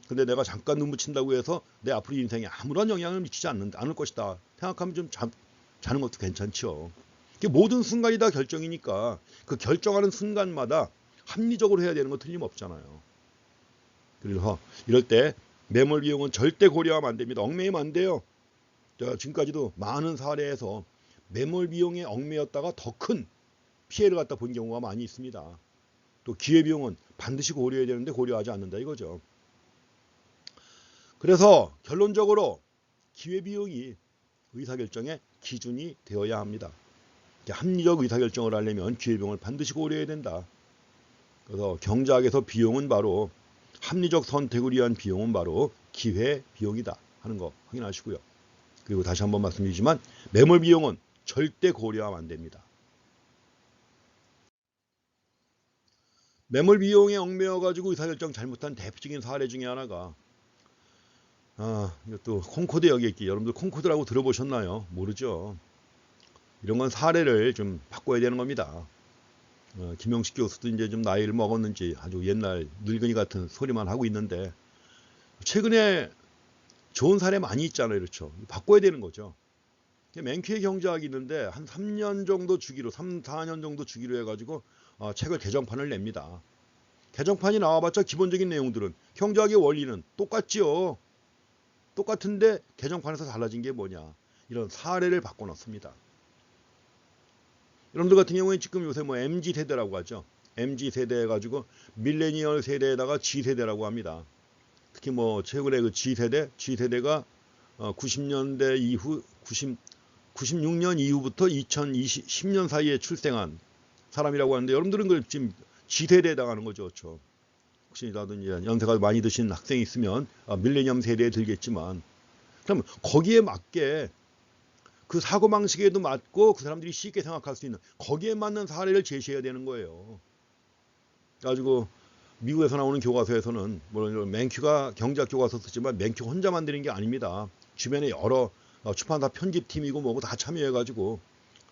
근데 내가 잠깐 눈 붙인다고 해서 내 앞으로 인생에 아무런 영향을 미치지 않을 것이다 생각하면 좀 자는 것도 괜찮죠. 모든 순간이 다 결정이니까 그 결정하는 순간마다 합리적으로 해야 되는 거 틀림없잖아요. 그래서 이럴 때 매몰 비용은 절대 고려하면 안 됩니다. 얽매이면 안 돼요. 제가 지금까지도 많은 사례에서 매몰 비용에 얽매였다가 더 큰 피해를 갖다 본 경우가 많이 있습니다. 또 기회 비용은 반드시 고려해야 되는데 고려하지 않는다 이거죠. 그래서 결론적으로 기회 비용이 의사결정의 기준이 되어야 합니다. 합리적 의사결정을 하려면 기회 비용을 반드시 고려해야 된다. 그래서 경제학에서 비용은 바로 합리적 선택을 위한 비용은 바로 기회 비용이다 하는 거 확인하시고요. 그리고 다시 한번 말씀드리지만 매몰 비용은 절대 고려하면 안 됩니다. 매몰 비용에 얽매여 가지고 의사결정 잘못한 대표적인 사례 중에 하나가 이것도 콩코드 여객기, 여러분들 콩코드라고 들어보셨나요? 모르죠. 이런 건 사례를 좀 바꿔야 되는 겁니다. 김영식 교수도 이제 좀 나이를 먹었는지 아주 옛날 늙은이 같은 소리만 하고 있는데, 최근에 좋은 사례 많이 있잖아요. 그렇죠. 바꿔야 되는 거죠. 맨큐의 경제학이 있는데 한 3년 정도 주기로 3, 4년 정도 주기로 해가지고 책을 개정판을 냅니다. 개정판이 나와봤자 기본적인 내용들은 경제학의 원리는 똑같지요. 똑같은데 개정판에서 달라진 게 뭐냐, 이런 사례를 바꿔놨습니다. 여러분들 같은 경우에 지금 요새 뭐 MZ 세대라고 하죠. MZ 세대 해가지고 밀레니얼 세대에다가 G 세대라고 합니다. 특히 뭐 최근에 그 G 세대가 90년대 이후 96년 이후부터 2010년 사이에 출생한 사람이라고 하는데, 여러분들은 그 지금 G 세대에 해당하는 거죠, 그렇죠? 혹시 나도 이제 연세가 많이 드신 학생이 있으면 밀레니엄 세대에 들겠지만, 그럼 거기에 맞게 그 사고방식에도 맞고 그 사람들이 쉽게 생각할 수 있는 거기에 맞는 사례를 제시해야 되는 거예요. 그래가지고 미국에서 나오는 교과서에서는 물론 맨큐가 경제학 교과서 쓰지만 맨큐 혼자 만드는 게 아닙니다. 주변에 여러 출판사 편집팀이고 뭐고 다 참여해가지고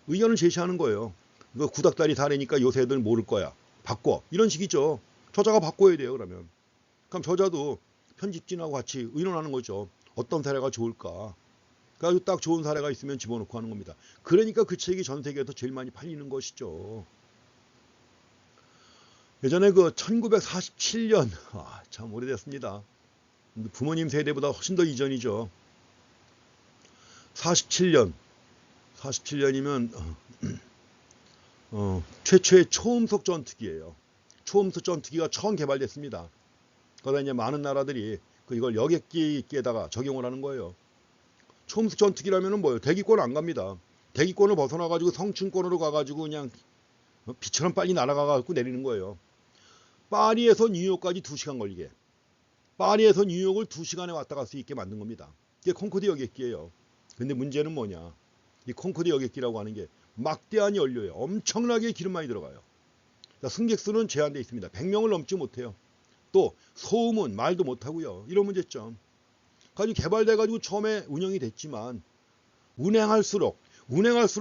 의견을 제시하는 거예요. 이거 구닥다리 사례니까 요새 애들 모를 거야. 바꿔. 이런 식이죠. 저자가 바꿔야 돼요. 그럼 저자도 편집진하고 같이 의논하는 거죠. 어떤 사례가 좋을까. 그래서 딱 좋은 사례가 있으면 집어넣고 하는 겁니다. 그러니까 그 책이 전 세계에서 제일 많이 팔리는 것이죠. 예전에 그 1947년, 참 오래됐습니다. 부모님 세대보다 훨씬 더 이전이죠. 47년이면 최초의 초음속 전투기예요. 초음속 전투기가 처음 개발됐습니다. 그러다 이제 많은 나라들이 이걸 여객기에다가 적용을 하는 거예요. 초음속 전투기라면은 뭐예요? 대기권 안 갑니다. 대기권을 벗어나가지고 성층권으로 가가지고 그냥 비처럼 빨리 날아가가지고 내리는 거예요. 파리에서 뉴욕까지 2시간 걸리게. 파리에서 뉴욕을 2시간에 왔다 갈 수 있게 만든 겁니다. 이게 콩코드 여객기예요. 근데 문제는 뭐냐? 이 콩코드 여객기라고 하는 게 막대한 연료예요. 엄청나게 기름 많이 들어가요. 승객 수는 제한되어 있습니다. 100명을 넘지 못해요. 또 소음은 말도 못하고요. 이런 문제점. 가지고 개발돼가지고 처음에 운영이 됐지만 운행할수록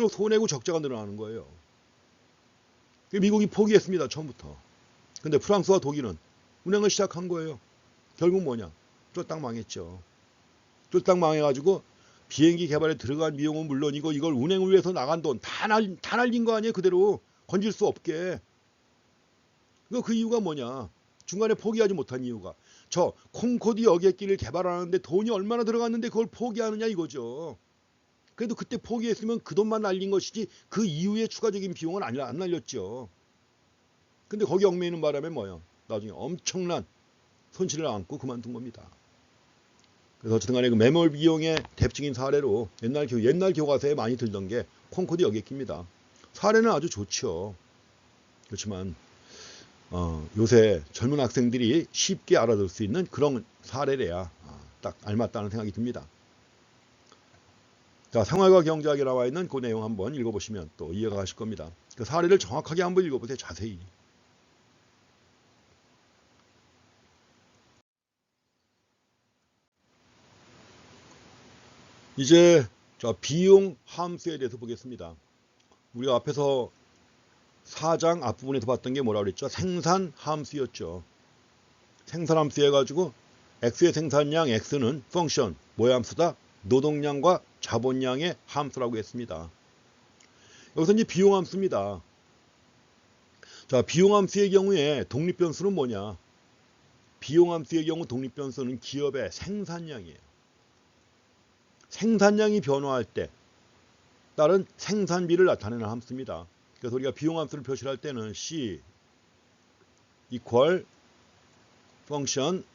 손해고 적자가 늘어나는 거예요. 미국이 포기했습니다. 처음부터. 근데 프랑스와 독일은 운행을 시작한 거예요. 결국 뭐냐? 쫄딱 망했죠. 쫄딱 망해가지고 비행기 개발에 들어간 비용은 물론이고 이걸 운행을 위해서 나간 돈 다 날린 거 아니에요. 그대로 건질 수 없게. 그 이유가 뭐냐? 중간에 포기하지 못한 이유가 저 콩코드 여객기를 개발하는데 돈이 얼마나 들어갔는데 그걸 포기하느냐 이거죠. 그래도 그때 포기했으면 그 돈만 날린 것이지 그 이후에 추가적인 비용은 안 날렸죠. 근데 거기 얽매이는 바람에 뭐예요? 나중에 엄청난 손실을 안고 그만둔 겁니다. 그래서 어쨌든 간에 그 매몰 비용의 대표적인 사례로 옛날 교과서에 많이 들던 게 콩코드 여객기입니다. 사례는 아주 좋죠. 그렇지만 요새 젊은 학생들이 쉽게 알아들 수 있는 그런 사례래야 딱 알맞다는 생각이 듭니다. 자, 생활과 경제학에 나와 있는 그 내용 한번 읽어보시면 또 이해가 가실 겁니다. 그 사례를 정확하게 한번 읽어보세요. 자세히. 이제 자, 비용 함수에 대해서 보겠습니다. 우리가 앞에서 4장 앞부분에서 봤던 게 뭐라고 그랬죠? 생산 함수였죠. 생산 함수 해가지고 x의 생산량 x는 펑션 뭐의 함수다? 노동량과 자본량의 함수라고 했습니다. 여기서 이제 비용 함수입니다. 자, 비용 함수의 경우에 독립변수는 뭐냐? 비용 함수의 경우 독립변수는 기업의 생산량이에요. 생산량이 변화할 때 따른 생산비를 나타내는 함수입니다. 그래서 우리가 비용 함수를 표시할 때는 C equal 펑션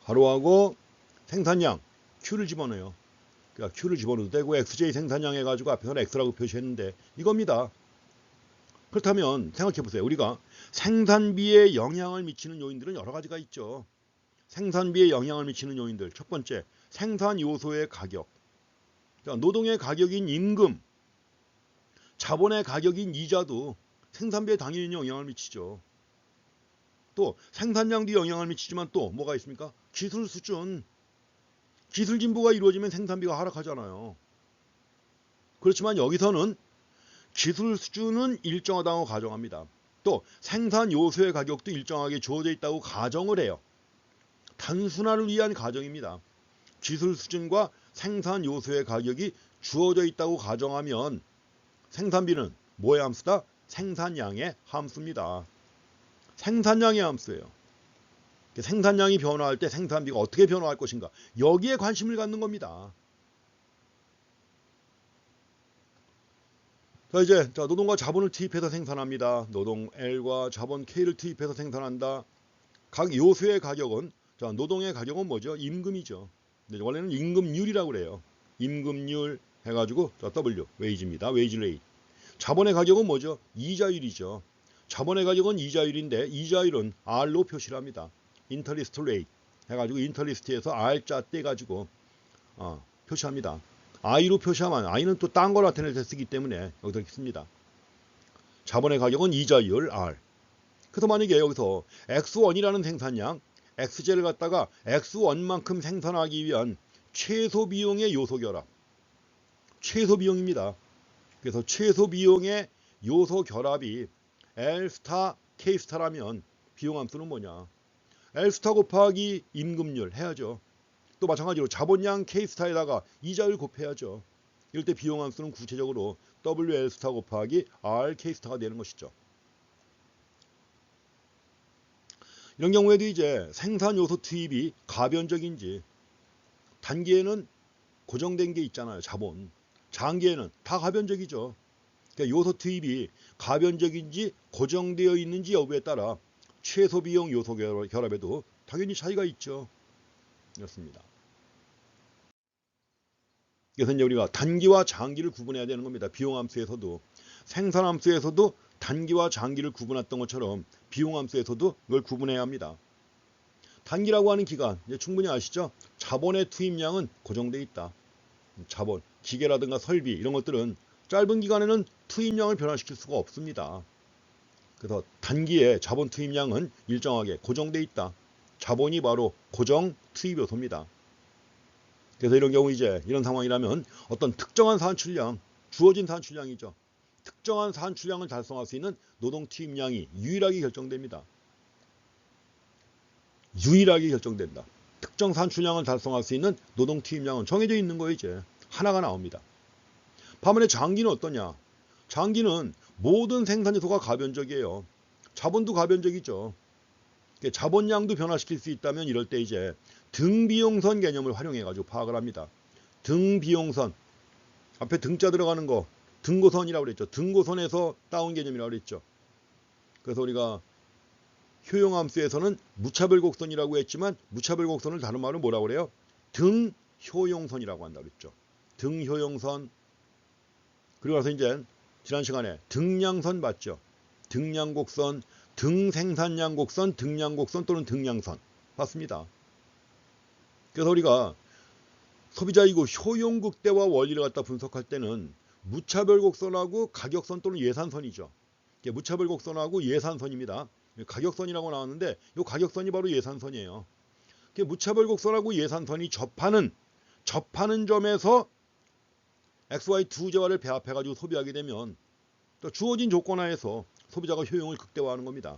가로하고 생산량 Q를 집어넣어요. 그러니까 Q를 집어넣어도 되고 XJ 생산량 해가지고 앞에서는 X라고 표시했는데 이겁니다. 그렇다면 생각해보세요. 우리가 생산비에 영향을 미치는 요인들은 여러 가지가 있죠. 생산비에 영향을 미치는 요인들. 첫 번째, 생산 요소의 가격. 노동의 가격인 임금, 자본의 가격인 이자도 생산비에 당연히 영향을 미치죠. 또 생산량도 영향을 미치지만 또 뭐가 있습니까? 기술 수준. 기술 진보가 이루어지면 생산비가 하락하잖아요. 그렇지만 여기서는 기술 수준은 일정하다고 가정합니다. 또 생산 요소의 가격도 일정하게 주어져 있다고 가정을 해요. 단순화를 위한 가정입니다. 기술 수준과 생산 요소의 가격이 주어져 있다고 가정하면 생산비는 뭐의 함수다? 생산량의 함수입니다. 생산량의 함수예요. 생산량이 변화할 때 생산비가 어떻게 변화할 것인가, 여기에 관심을 갖는 겁니다. 자, 이제 노동과 자본을 투입해서 생산합니다. 노동 L과 자본 K를 투입해서 생산한다. 각 요소의 가격은, 자, 노동의 가격은 뭐죠? 임금이죠. 원래는 임금률이라고 그래요. 임금률 해가지고 W, 웨이지입니다. 웨이지 레이트. 자본의 가격은 뭐죠? 이자율이죠. 자본의 가격은 이자율인데 이자율은 R로 표시를 합니다. 인터리스트 레이트 해가지고 인터리스트에서 R자 떼가지고 표시합니다. I로 표시하면 I는 또 딴 걸 나타낼 때 쓰기 때문에 여기서 이렇게 씁니다. 자본의 가격은 이자율 R. 그래서 만약에 여기서 X1이라는 생산량, XJ를 갖다가 X1만큼 생산하기 위한 최소 비용의 요소 결합. 최소 비용입니다. 그래서 최소 비용의 요소 결합이 L 스타 K 스타라면 비용 함수는 뭐냐? L 스타 곱하기 임금률 해야죠. 또 마찬가지로 자본량 K 스타에다가 이자율 곱해야죠. 이럴 때 비용 함수는 구체적으로 WL 스타 곱하기 R K 스타가 되는 것이죠. 이런 경우에도 이제 생산 요소 투입이 가변적인지, 단기에는 고정된 게 있잖아요. 자본. 장기에는 다 가변적이죠. 그러니까 요소 투입이 가변적인지 고정되어 있는지 여부에 따라 최소 비용 요소 결합에도 당연히 차이가 있죠. 이렇습니다. 그래서 이제 우리가 단기와 장기를 구분해야 되는 겁니다. 비용 함수에서도, 생산 함수에서도 단기와 장기를 구분했던 것처럼 비용 함수에서도 이걸 구분해야 합니다. 단기라고 하는 기간, 이제 충분히 아시죠? 자본의 투입량은 고정되어 있다. 자본, 기계라든가 설비 이런 것들은 짧은 기간에는 투입량을 변화시킬 수가 없습니다. 그래서 단기에 자본 투입량은 일정하게 고정되어 있다. 자본이 바로 고정 투입 요소입니다. 그래서 이런 경우 이제 이런 상황이라면 어떤 특정한 산출량, 주어진 산출량이죠. 특정한 산출량을 달성할 수 있는 노동 투입량이 유일하게 결정됩니다. 유일하게 결정된다. 특정 산출량을 달성할 수 있는 노동 투입량은 정해져 있는 거예요. 이제 하나가 나옵니다. 반면에 장기는 어떠냐? 장기는 모든 생산 요소가 가변적이에요. 자본도 가변적이죠. 자본량도 변화시킬 수 있다면 이럴 때 이제 등비용선 개념을 활용해가지고 파악을 합니다. 등비용선. 앞에 등자 들어가는 거 등고선이라고 그랬죠. 등고선에서 따온 개념이라고 그랬죠. 그래서 우리가 효용함수에서는 무차별 곡선이라고 했지만 무차별 곡선을 다른 말로 뭐라고 그래요? 등효용선이라고 한다고 그랬죠. 등효용선. 그리고 나서 이제 지난 시간에 등량선 봤죠. 등량곡선, 등생산량 곡선, 등량곡선 또는 등량선 봤습니다. 그래서 우리가 소비자이고 효용극대화 원리를 갖다 분석할 때는 무차별 곡선하고 가격선 또는 예산선이죠. 무차별 곡선하고 예산선입니다. 가격선이라고 나왔는데 이 가격선이 바로 예산선이에요. 무차별 곡선하고 예산선이 접하는 점에서 XY 두 재화를 배합해가지고 소비하게 되면 또 주어진 조건 하에서 소비자가 효용을 극대화하는 겁니다.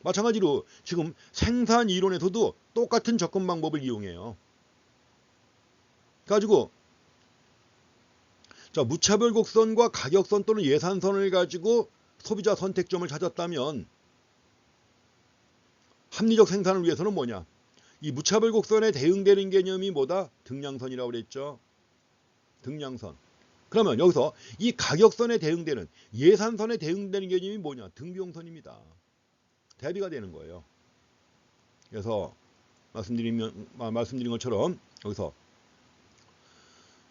마찬가지로 지금 생산 이론에서도 똑같은 접근 방법을 이용해요. 가지고 자, 무차별 곡선과 가격선 또는 예산선을 가지고 소비자 선택점을 찾았다면 합리적 생산을 위해서는 뭐냐? 이 무차별 곡선에 대응되는 개념이 뭐다? 등량선이라고 그랬죠. 등량선. 그러면 여기서 이 가격선에 대응되는 예산선에 대응되는 개념이 뭐냐? 등비용선입니다. 대비가 되는 거예요. 그래서 말씀드린 것처럼 여기서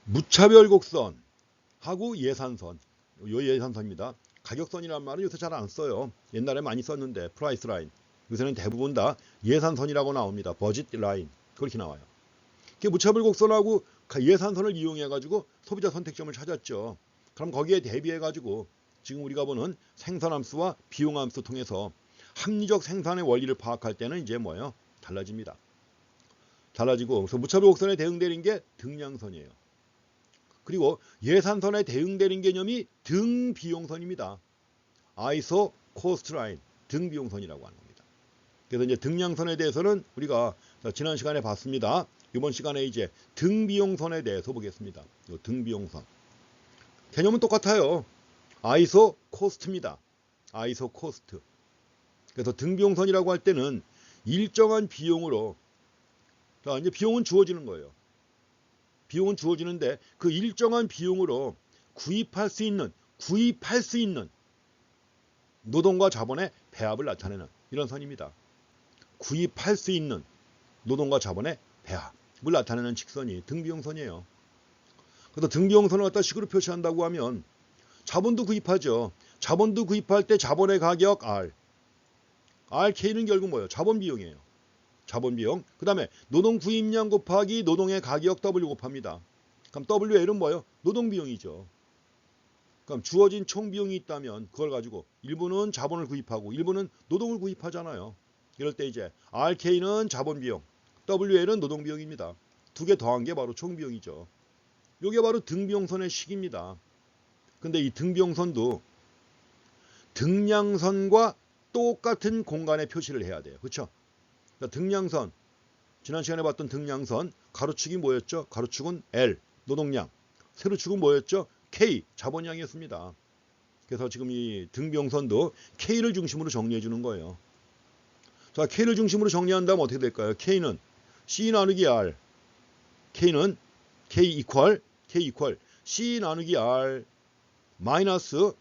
무차별 곡선하고 예산선, 요 예산선입니다. 가격선이라는 말은 요새 잘 안 써요. 옛날에 많이 썼는데 프라이스 라인. 요새는 대부분 다 예산선이라고 나옵니다. 버짓 라인 그렇게 나와요. 무차별 곡선하고 예산선을 이용해 가지고 소비자 선택점을 찾았죠. 그럼 거기에 대비해 가지고 지금 우리가 보는 생산함수와 비용함수 통해서 합리적 생산의 원리를 파악할 때는 이제 뭐예요? 달라집니다. 달라지고 그래서 무차별 곡선에 대응되는 게 등량선이에요. 그리고 예산선에 대응되는 개념이 등비용선입니다. 아이소 코스트 라인 등비용선이라고 하는 겁니다. 그래서 이제 등량선에 대해서는 우리가 지난 시간에 봤습니다. 이번 시간에 이제 등비용선에 대해서 보겠습니다. 이 등비용선. 개념은 똑같아요. 아이소 코스트입니다. 아이소 코스트. 그래서 등비용선이라고 할 때는 일정한 비용으로 자, 이제 비용은 주어지는 거예요. 비용은 주어지는데 그 일정한 비용으로 구입할 수 있는 노동과 자본의 배합을 나타내는 이런 선입니다. 구입할 수 있는 노동과 자본의 배합을 나타내는 직선이 등비용선이에요. 그래서 등비용선을 어떤 식으로 표시한다고 하면 자본도 구입하죠. 자본도 구입할 때 자본의 가격 R. RK는 결국 뭐예요? 자본 비용이에요. 자본 비용. 그 다음에 노동 구입량 곱하기 노동의 가격 W 곱합니다. 그럼 WL은 뭐예요? 노동 비용이죠. 그럼 주어진 총 비용이 있다면 그걸 가지고 일부는 자본을 구입하고 일부는 노동을 구입하잖아요. 이럴 때 이제 RK는 자본 비용, WL은 노동 비용입니다. 두 개 더한 게 바로 총 비용이죠. 이게 바로 등비용선의 식입니다. 근데 이 등비용선도 등량선과 똑같은 공간에 표시를 해야 돼요. 그렇죠? 등량선, 지난 시간에 봤던 등량선, 가로축이 뭐였죠? 가로축은 L, 노동량. 세로축은 뭐였죠? K, 자본량이었습니다. 그래서 지금 이 등비용선도 K를 중심으로 정리해 주는 거예요. 자, K를 중심으로 정리한다면 어떻게 될까요? K는 C 나누기 R. K는 K 이퀄 C 나누기 R 마이너스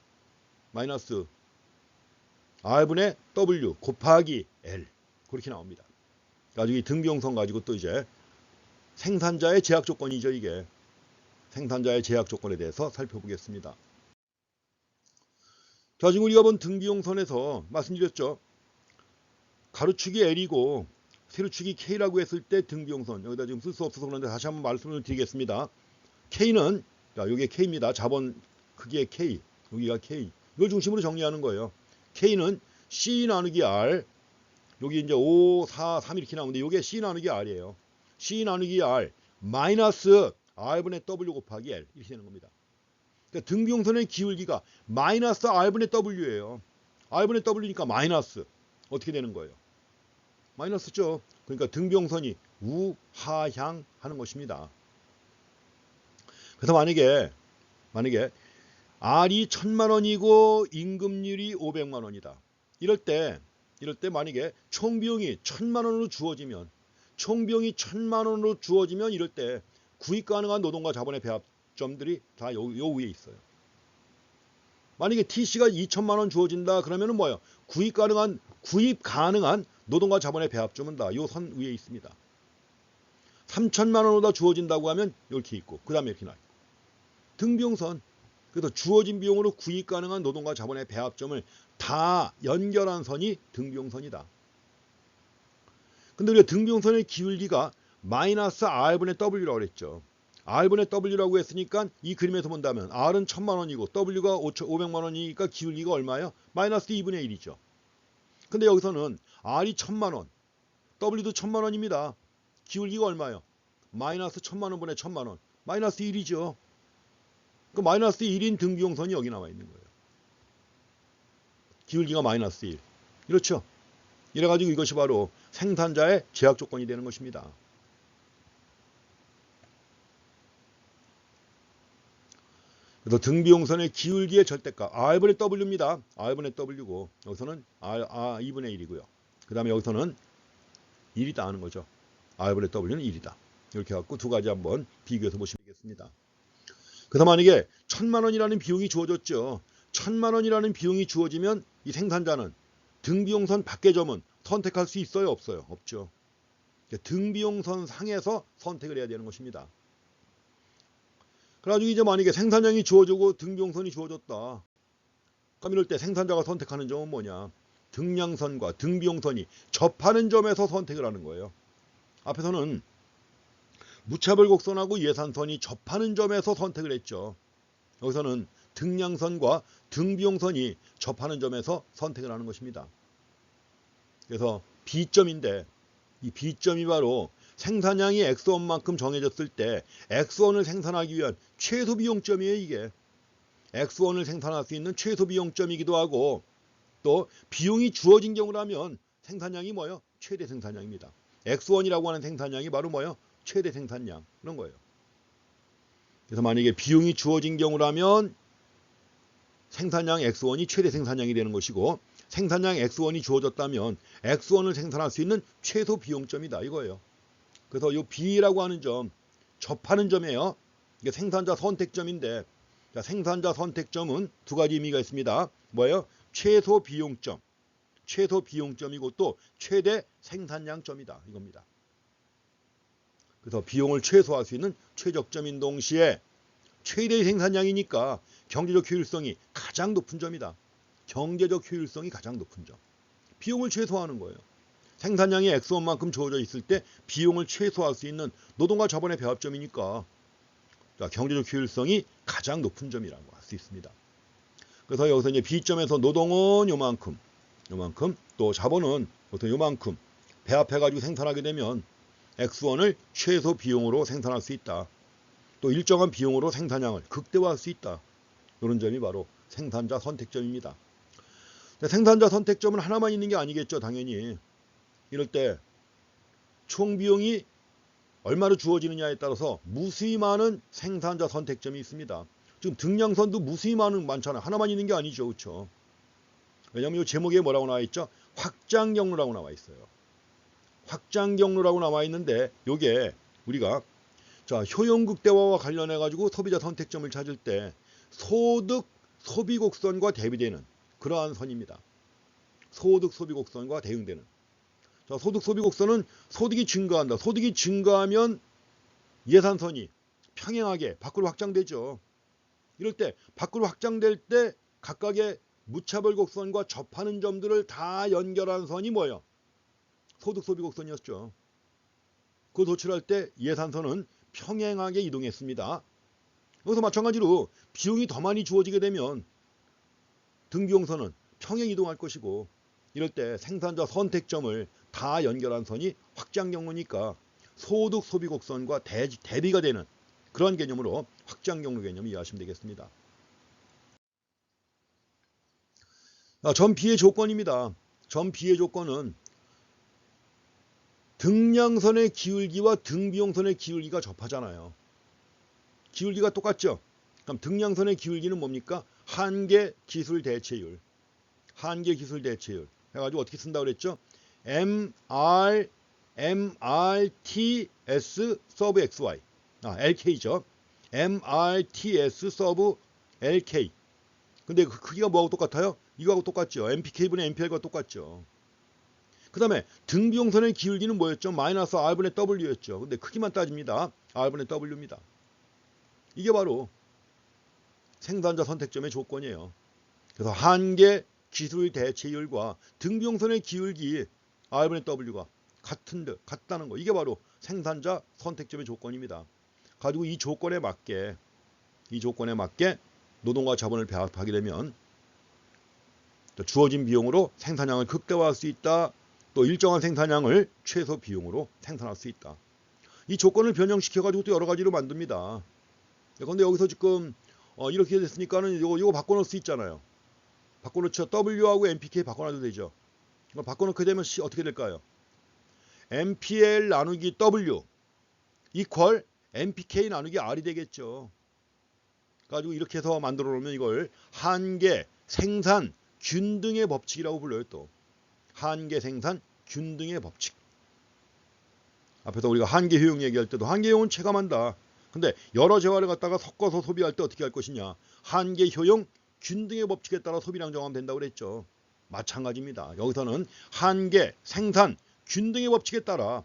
R분의 W 곱하기 L. 그렇게 나옵니다. 가지고 이 등비용선 가지고 또 이제 생산자의 제약 조건이죠. 이게 생산자의 제약 조건에 대해서 살펴보겠습니다. 자, 지금 우리가 본 등비용선에서 말씀드렸죠. 가로축이 L이고 세로축이 K라고 했을 때 등비용선 여기다 지금 쓸 수 없어서 그런데 다시 한번 말씀을 드리겠습니다. K는 자, 여기에 K입니다. 자본 크기의 K, 여기가 K. 이걸 중심으로 정리하는 거예요. K는 C 나누기 R. 여기 이제 5, 4, 3 이렇게 나오는데 이게 C 나누기 R이에요. C 나누기 R 마이너스 R분의 W 곱하기 L 이렇게 되는 겁니다. 그러니까 등비용선의 기울기가 마이너스 R분의 W예요. R분의 W니까 마이너스. 어떻게 되는 거예요? 마이너스죠. 그러니까 등비용선이 우하향하는 것입니다. 그래서 만약에 R이 1000만 원이고 임금률이 500만 원이다. 이럴 때 만약에 총비용이 1000만 원으로 주어지면 이럴 때 구입 가능한 노동과 자본의 배합점들이 다 요 위에 있어요. 만약에 TC가 2000만 원 주어진다 그러면은 뭐예요? 구입 가능한 노동과 자본의 배합점은 다 요 선 위에 있습니다. 3000만 원보다 주어진다고 하면 이렇게 있고 그 다음에 이렇게 나요. 등비용선. 그래서 주어진 비용으로 구입 가능한 노동과 자본의 배합점을 다 연결한 선이 등비용선이다. 근데 우리가 등비용선의 기울기가 마이너스 R분의 W라고 그랬죠. R분의 W라고 했으니까 이 그림에서 본다면 R은 1000만 원이고 W가 500만 원이니까 기울기가 얼마예요? 마이너스 2분의 1이죠. 근데 여기서는 R이 1000만 원, W도 1000만 원입니다. 기울기가 얼마예요? 마이너스 1000만 원분의 1000만 원. 마이너스 1이죠. 그 마이너스 1인 등비용선이 여기 나와 있는 거예요. 기울기가 마이너스 1. 그렇죠? 이래가지고 이것이 바로 생산자의 제약 조건이 되는 것입니다. 그래서 등비용선의 기울기의 절대값 R분의 W입니다. R분의 W고 여기서는 R 2분의 1이고요. 그 다음에 여기서는 1이다 하는 거죠. R분의 W는 1이다. 이렇게 갖고 두 가지 한번 비교해서 보시면 되겠습니다. 그래서 만약에 1000만 원이라는 비용이 주어졌죠. 1000만 원이라는 비용이 주어지면 이 생산자는 등비용선 밖의 점은 선택할 수 있어요? 없어요? 없죠. 등비용선 상에서 선택을 해야 되는 것입니다. 그래가지고 이제 만약에 생산량이 주어지고 등비용선이 주어졌다. 그럼 이럴 때 생산자가 선택하는 점은 뭐냐? 등량선과 등비용선이 접하는 점에서 선택을 하는 거예요. 앞에서는 무차별 곡선하고 예산선이 접하는 점에서 선택을 했죠. 여기서는 등량선과 등비용선이 접하는 점에서 선택을 하는 것입니다. 그래서 B점인데 이 B점이 바로 생산량이 X1만큼 정해졌을 때 X1을 생산하기 위한 최소 비용점이에요. 이게 X1을 생산할 수 있는 최소 비용점이기도 하고 또 비용이 주어진 경우라면 생산량이 뭐예요? 최대 생산량입니다. X1이라고 하는 생산량이 바로 뭐예요? 최대 생산량 그런 거예요. 그래서 만약에 비용이 주어진 경우라면 생산량 X1이 최대 생산량이 되는 것이고 생산량 X1이 주어졌다면 X1을 생산할 수 있는 최소 비용점이다 이거예요. 그래서 이 B라고 하는 점 접하는 점이에요. 이게 생산자 선택점인데 생산자 선택점은 두 가지 의미가 있습니다. 뭐예요? 최소 비용점. 최소 비용점이고 또 최대 생산량점이다 이겁니다. 그래서 비용을 최소화할 수 있는 최적점인 동시에 최대의 생산량이니까 경제적 효율성이 가장 높은 점이다. 경제적 효율성이 가장 높은 점. 비용을 최소화하는 거예요. 생산량이 X1만큼 주어져 있을 때 비용을 최소화할 수 있는 노동과 자본의 배합점이니까 경제적 효율성이 가장 높은 점이라고 할 수 있습니다. 그래서 여기서 이제 B점에서 노동은 요만큼 또 자본은 보통 요만큼 배합해가지고 생산하게 되면 X1을 최소 비용으로 생산할 수 있다. 또 일정한 비용으로 생산량을 극대화할 수 있다. 이런 점이 바로 생산자 선택점입니다. 생산자 선택점은 하나만 있는 게 아니겠죠. 당연히. 이럴 때 총 비용이 얼마로 주어지느냐에 따라서 무수히 많은 생산자 선택점이 있습니다. 지금 등량선도 무수히 많잖아요. 하나만 있는 게 아니죠. 그렇죠? 왜냐하면 이 제목에 뭐라고 나와 있죠? 확장 경로라고 나와 있어요. 확장 경로라고 나와 있는데 이게 우리가 효용 극대화와 관련해 가지고 소비자 선택점을 찾을 때 소득 소비 곡선과 대비되는 그러한 선입니다. 소득 소비 곡선과 대응되는. 소득 소비 곡선은 소득이 증가한다. 소득이 증가하면 예산선이 평행하게 밖으로 확장되죠. 이럴 때 밖으로 확장될 때 각각의 무차별 곡선과 접하는 점들을 다 연결한 선이 뭐예요? 소득 소비 곡선이었죠. 그걸 도출할 때 예산선은 평행하게 이동했습니다. 여기서 마찬가지로 비용이 더 많이 주어지게 되면 등비용선은 평행 이동할 것이고 이럴 때 생산자 선택점을 다 연결한 선이 확장 경로니까 소득 소비 곡선과 대비가 되는 그런 개념으로 확장 경로 개념을 이해하시면 되겠습니다. 점 B의 조건입니다. 점 B의 조건은 등량선의 기울기와 등비용선의 기울기가 접하잖아요. 기울기가 똑같죠? 그럼 등량선의 기울기는 뭡니까? 한계 기술 대체율. 한계 기술 대체율. 해가지고 어떻게 쓴다고 그랬죠? MRTS 서브 XY. LK죠. MRTS 서브 LK. 근데 그 크기가 뭐하고 똑같아요? 이거하고 똑같죠. MPK분의 MPL과 똑같죠. 그 다음에 등비용선의 기울기는 뭐였죠? 마이너스 R분의 W였죠. 근데 크기만 따집니다. R분의 W입니다. 이게 바로 생산자 선택점의 조건이에요. 그래서 한계 기술 대체율과 등비용선의 기울기 R분의 W가 같다는 거. 이게 바로 생산자 선택점의 조건입니다. 가지고 이 조건에 맞게 노동과 자본을 배합하게 되면 주어진 비용으로 생산량을 극대화할 수 있다. 또 일정한 생산량을 최소 비용으로 생산할 수 있다. 이 조건을 변형시켜가지고 또 여러 가지로 만듭니다. 그런데 여기서 지금 이렇게 됐으니까는 이거 바꿔놓을 수 있잖아요. 바꿔놓죠. W하고 MPK 바꿔놔도 되죠. 바꿔놓게 되면 어떻게 될까요? MPL 나누기 W 이퀄 MPK 나누기 R이 되겠죠. 가지고 이렇게 해서 만들어 놓으면 이걸 한계, 생산, 균등의 법칙이라고 불러요. 또 한계, 생산, 균등의 법칙. 앞에서 우리가 한계 효용 얘기할 때도 한계 효용은 체감한다. 근데 여러 재화를 갖다가 섞어서 소비할 때 어떻게 할 것이냐. 한계 효용, 균등의 법칙에 따라 소비량 정하면 된다고 그랬죠. 마찬가지입니다. 여기서는 한계, 생산, 균등의 법칙에 따라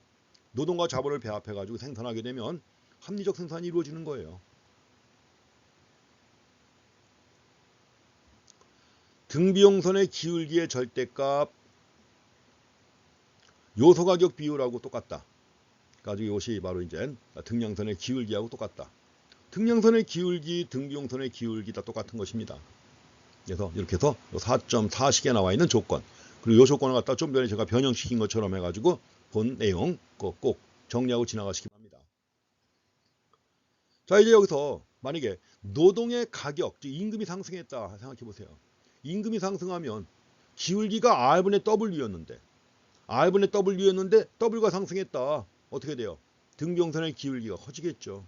노동과 자본을 배합해가지고 생산하게 되면 합리적 생산이 이루어지는 거예요. 등비용선의 기울기의 절대값 요소가격 비율하고 똑같다. 가지고 이것이 바로 이제 등량선의 기울기하고 똑같다. 등량선의 기울기, 등비용선의 기울기 다 똑같은 것입니다. 그래서 이렇게 해서 4.4식에 나와 있는 조건, 그리고 이 조건을 갖다 좀 전에 제가 변형시킨 것처럼 해가지고 본 내용 꼭 정리하고 지나가시기 바랍니다. 자, 이제 여기서 만약에 노동의 가격, 즉 임금이 상승했다 생각해 보세요. 임금이 상승하면 기울기가 R분의 W였는데 W가 상승했다. 어떻게 돼요? 등비용선의 기울기가 커지겠죠.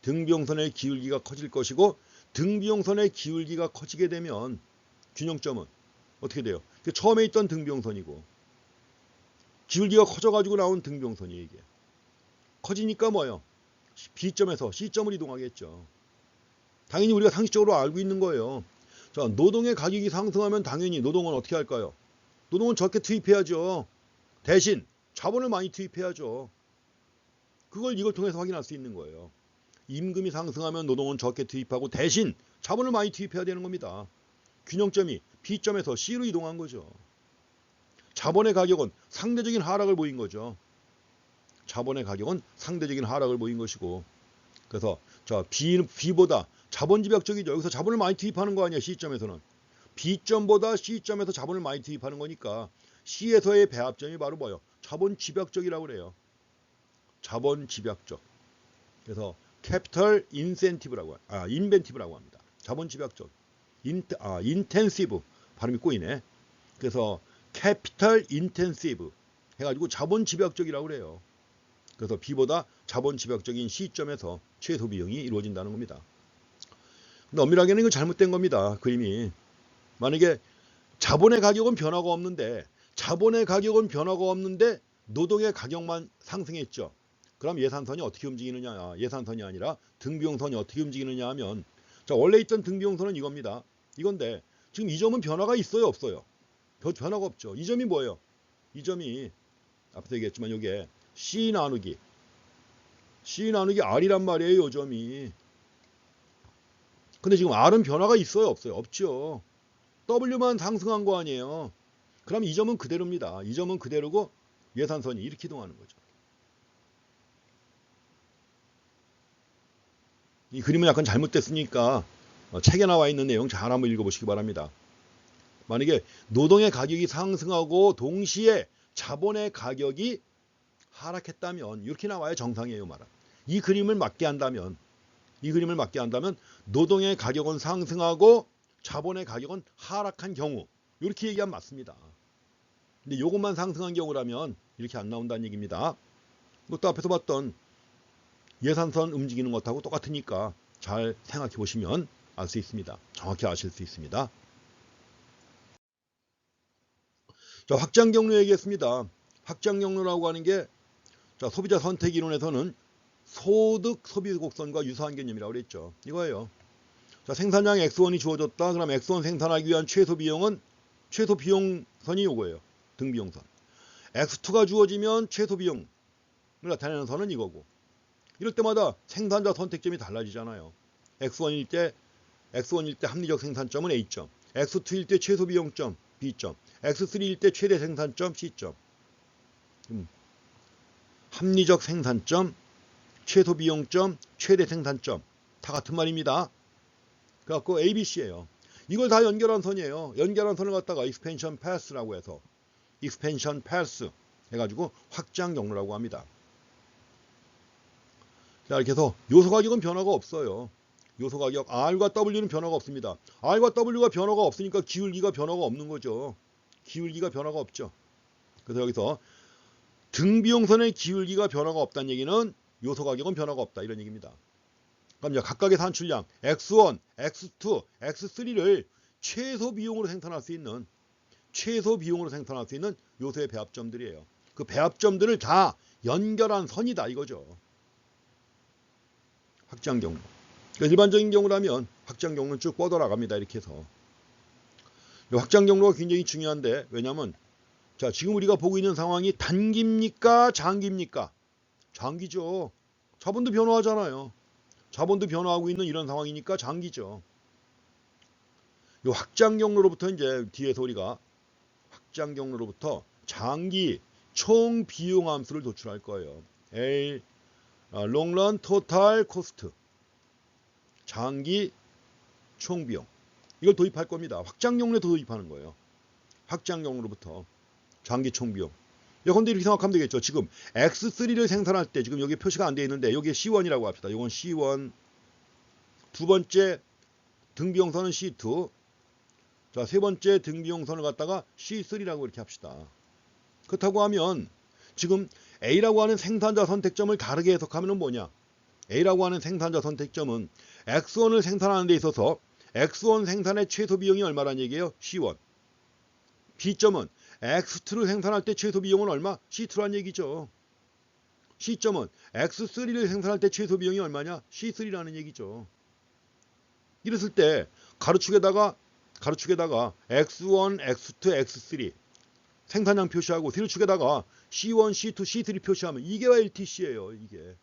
등비용선의 기울기가 커질 것이고, 등비용선의 기울기가 커지게 되면 균형점은 어떻게 돼요? 처음에 있던 등비용선이고 기울기가 커져가지고 나온 등비용선이 이게 커지니까 뭐예요? B점에서 C점을 이동하겠죠. 당연히 우리가 상식적으로 알고 있는 거예요. 자, 노동의 가격이 상승하면 당연히 노동은 어떻게 할까요? 노동은 적게 투입해야죠. 대신 자본을 많이 투입해야죠. 이걸 통해서 확인할 수 있는 거예요. 임금이 상승하면 노동은 적게 투입하고 대신 자본을 많이 투입해야 되는 겁니다. 균형점이 B점에서 C로 이동한 거죠. 자본의 가격은 상대적인 하락을 보인 거죠. 자본의 가격은 상대적인 하락을 보인 것이고, 그래서 자, B보다 자본 집약적이죠. 여기서 자본을 많이 투입하는 거 아니에요. C점에서는. B점보다 C점에서 자본을 많이 투입하는 거니까 C에서의 배합점이 바로 뭐예요? 자본 집약적이라고 그래요. 자본 집약적. 그래서 캐피털 인센티브라고 인벤티브라고 합니다. 자본 집약적. 인텐시브 발음이 꼬이네. 그래서 캐피털 인텐시브 해가지고 자본 집약적이라고 그래요. 그래서 B보다 자본 집약적인 C점에서 최소 비용이 이루어진다는 겁니다. 근데 엄밀하게는 이거 잘못된 겁니다. 그림이. 만약에 자본의 가격은 변화가 없는데 노동의 가격만 상승했죠. 그럼 예산선이 어떻게 움직이느냐. 예산선이 아니라 등비용선이 어떻게 움직이느냐 하면, 자, 원래 있던 등비용선은 이겁니다. 이건데 지금 이 점은 변화가 있어요, 없어요? 변화가 없죠. 이 점이 뭐예요? 이 점이 앞에서 얘기했지만 이게 C 나누기 R이란 말이에요. 이 점이. 근데 지금 R은 변화가 있어요, 없어요? 없죠. W만 상승한 거 아니에요. 그럼 이 점은 그대로입니다. 이 점은 그대로고 예산선이 이렇게 이동하는 거죠. 이 그림은 약간 잘못됐으니까 책에 나와 있는 내용 잘 한번 읽어보시기 바랍니다. 만약에 노동의 가격이 상승하고 동시에 자본의 가격이 하락했다면 이렇게 나와야 정상이에요. 말은. 이 그림을 맞게 한다면 노동의 가격은 상승하고 자본의 가격은 하락한 경우 이렇게 얘기하면 맞습니다. 근데 이것만 상승한 경우라면 이렇게 안 나온다는 얘기입니다. 이것도 앞에서 봤던 예산선 움직이는 것하고 똑같으니까 잘 생각해 보시면 알 수 있습니다. 정확히 아실 수 있습니다. 자, 확장 경로 얘기했습니다. 확장 경로라고 하는 게, 자, 소비자 선택 이론에서는 소득 소비 곡선과 유사한 개념이라고 그랬죠. 이거예요. 자, 생산량 X1이 주어졌다. 그럼 X1 생산하기 위한 최소 비용선이 이거예요. 등비용선. X2가 주어지면 최소 비용을 나타내는 선은 이거고. 이럴 때마다 생산자 선택점이 달라지잖아요. X1일 때 합리적 생산점은 A점, X2일 때 최소 비용점 B점, X3일 때 최대 생산점 C점. 합리적 생산점, 최소 비용점, 최대 생산점 다 같은 말입니다. 그래갖고 ABC예요. 이걸 다 연결한 선이에요. 연결한 선을 갖다가 익스펜션 패스라고 해서 익스펜션 패스 해가지고 확장 경로라고 합니다. 자, 이렇게 해서 요소 가격은 변화가 없어요. 요소 가격 R과 W는 변화가 없습니다. R과 W가 변화가 없으니까 기울기가 변화가 없는 거죠. 기울기가 변화가 없죠. 그래서 여기서 등비용선의 기울기가 변화가 없다는 얘기는 요소 가격은 변화가 없다, 이런 얘기입니다. 그럼 이제 각각의 산출량 X1, X2, X3를 최소 비용으로 생산할 수 있는 요소의 배합점들이에요. 그 배합점들을 다 연결한 선이다, 이거죠. 확장 경로. 그러니까 일반적인 경우라면 확장 경로는 쭉 뻗어나갑니다. 이렇게 해서. 확장 경로가 굉장히 중요한데, 왜냐하면 자, 지금 우리가 보고 있는 상황이 단기입니까? 장기입니까? 장기죠. 자본도 변화하잖아요. 자본도 변화하고 있는 이런 상황이니까 장기죠. 이 확장 경로로부터 이제 뒤에서 우리가 확장 경로로부터 장기 총 비용 함수를 도출할 거예요. L 롱런 토탈 코스트. 장기 총 비용. 이걸 도입할 겁니다. 확장 경로에 도입하는 거예요. 확장 경로로부터 장기 총 비용. 근데 이렇게 생각하면 되겠죠. 지금 X3를 생산할 때 지금 여기 표시가 안 되어 있는데 여기에 C1이라고 합시다. 이건 C1. 두 번째 등비용선은 C2. 자, 세 번째 등비용선을 갖다가 C3라고 이렇게 합시다. 그렇다고 하면 지금 A라고 하는 생산자 선택점을 다르게 해석하면 뭐냐? A라고 하는 생산자 선택점은 X1을 생산하는 데 있어서 X1 생산의 최소 비용이 얼마란 얘기예요? C1. B점은 X2를 생산할 때 최소 비용은 얼마? C2란 얘기죠. C점은 X3를 생산할 때 최소 비용이 얼마냐? C3라는 얘기죠. 이랬을 때 가로축에다가 X1, X2, X3 생산량 표시하고 세로축에다가 C1, C2, C3 표시하면 이게 LTC예요. 이게.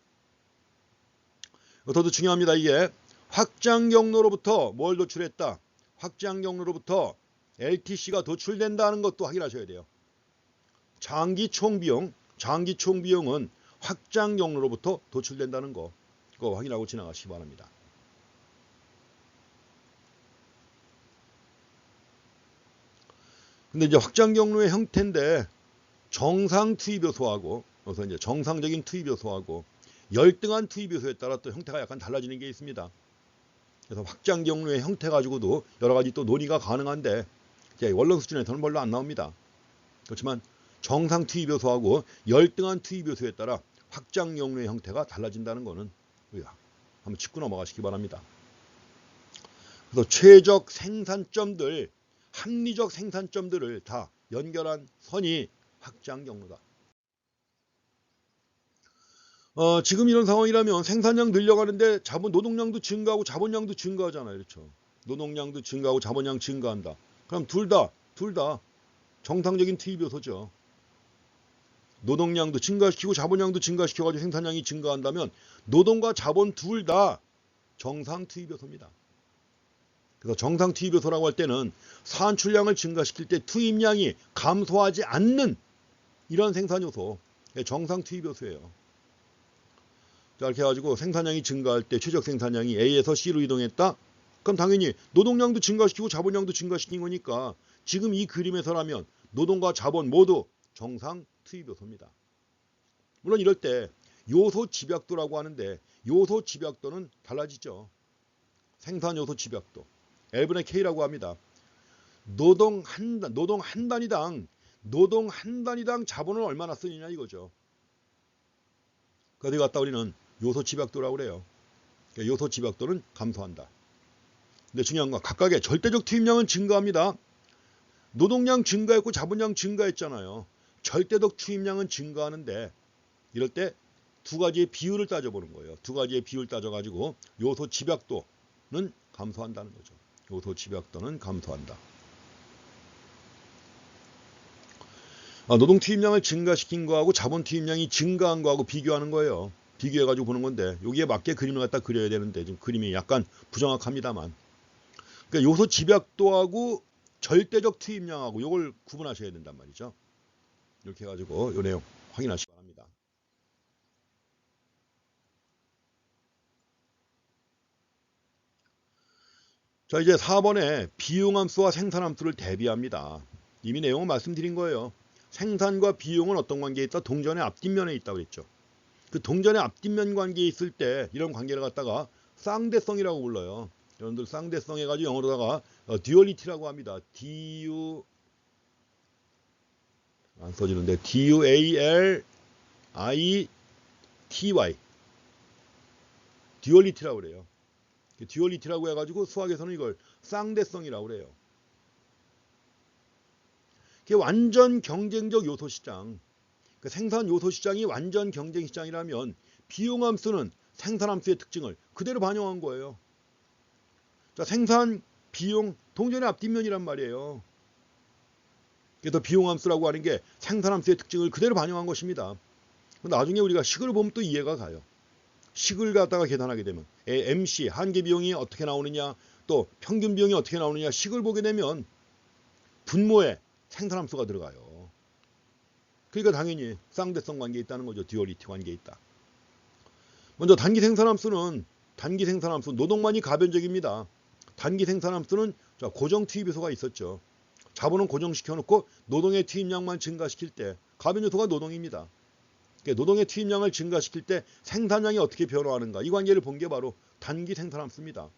더도 중요합니다. 이게 확장 경로로부터 뭘 도출했다? 확장 경로로부터 LTC가 도출된다는 것도 확인하셔야 돼요. 장기 총비용은 확장 경로로부터 도출된다는 거, 그거 확인하고 지나가시기 바랍니다. 근데 이제 확장 경로의 형태인데 정상 투입 요소하고, 그래서 이제 정상적인 투입 요소하고 열등한 투입 요소에 따라 또 형태가 약간 달라지는 게 있습니다. 그래서 확장 경로의 형태 가지고도 여러 가지 또 논의가 가능한데 원론 수준에서는 별로 안 나옵니다. 그렇지만 정상 투입 요소하고 열등한 투입 요소에 따라 확장 경로의 형태가 달라진다는 것은 한번 짚고 넘어가시기 바랍니다. 그래서 최적 생산점들, 합리적 생산점들을 다 연결한 선이 확장 경로다. 지금 이런 상황이라면 생산량 늘려가는데 노동량도 증가하고 자본량도 증가하잖아요. 그렇죠? 노동량도 증가하고 자본량 증가한다. 그럼 둘 다 정상적인 투입 요소죠. 노동량도 증가시키고 자본량도 증가시켜가지고 생산량이 증가한다면 노동과 자본 둘 다 정상 투입 요소입니다. 그래서 정상 투입 요소라고 할 때는 산출량을 증가시킬 때 투입량이 감소하지 않는 이런 생산 요소, 정상 투입 요소예요. 자, 이렇게 해가지고 생산량이 증가할 때 최적 생산량이 A에서 C로 이동했다? 그럼 당연히 노동량도 증가시키고 자본량도 증가시킨 거니까 지금 이 그림에서라면 노동과 자본 모두 정상 투입 요소입니다. 물론 이럴 때 요소 집약도라고 하는데 요소 집약도는 달라지죠. 생산 요소 집약도. L분의 K라고 합니다. 노동 한 단위당 자본을 얼마나 쓰느냐 이거죠. 그래서 갖다 우리는 요소 집약도라고 그래요. 요소 집약도는 감소한다. 근데 중요한 건 각각의 절대적 투입량은 증가합니다. 노동량 증가했고 자본량 증가했잖아요. 절대적 투입량은 증가하는데 이럴 때 두 가지의 비율을 따져보는 거예요. 두 가지의 비율 따져가지고 요소 집약도는 감소한다는 거죠. 요소 집약도는 감소한다. 노동 투입량을 증가시킨 거하고 자본 투입량이 증가한 거하고 비교하는 거예요. 비교해가지고 보는 건데 여기에 맞게 그림을 갖다 그려야 되는데 지금 그림이 약간 부정확합니다만. 그러니까 요소 집약도하고 절대적 투입량하고 이걸 구분하셔야 된단 말이죠. 이렇게 해가지고 이 내용 확인하시기 바랍니다. 자, 이제 4번에 비용함수와 생산함수를 대비합니다. 이미 내용은 말씀드린 거예요. 생산과 비용은 어떤 관계에 있다? 동전의 앞뒷면에 있다고 그랬죠. 그 동전의 앞뒷면 관계에 있을 때 이런 관계를 갖다가 쌍대성이라고 불러요. 여러분들 쌍대성 해가지고 영어로다가 듀얼리티라고 합니다. 안 써지는데 DUALITY 듀얼리티라고 그래요. 듀얼리티라고 해가지고 수학에서는 이걸 쌍대성이라고 그래요. 그게 완전 경쟁적 요소 시장. 그 생산 요소 시장이 완전 경쟁 시장이라면 비용함수는 생산함수의 특징을 그대로 반영한 거예요. 자, 생산, 비용, 동전의 앞뒷면이란 말이에요. 그래서 비용함수라고 하는 게 생산함수의 특징을 그대로 반영한 것입니다. 나중에 우리가 식을 보면 또 이해가 가요. 식을 갖다가 계산하게 되면 MC, 한계 비용이 어떻게 나오느냐, 또 평균 비용이 어떻게 나오느냐 식을 보게 되면 분모에 생산함수가 들어가요. 그러니까 당연히 쌍대성 관계에 있다는 거죠. 듀얼리티 관계에 있다. 먼저 단기 생산함수는 노동만이 가변적입니다. 단기 생산함수는 고정 투입 요소가 있었죠. 자본은 고정시켜 놓고 노동의 투입량만 증가시킬 때 가변 요소가 노동입니다. 노동의 투입량을 증가시킬 때 생산량이 어떻게 변화하는가 이 관계를 본 게 바로 단기 생산함수입니다.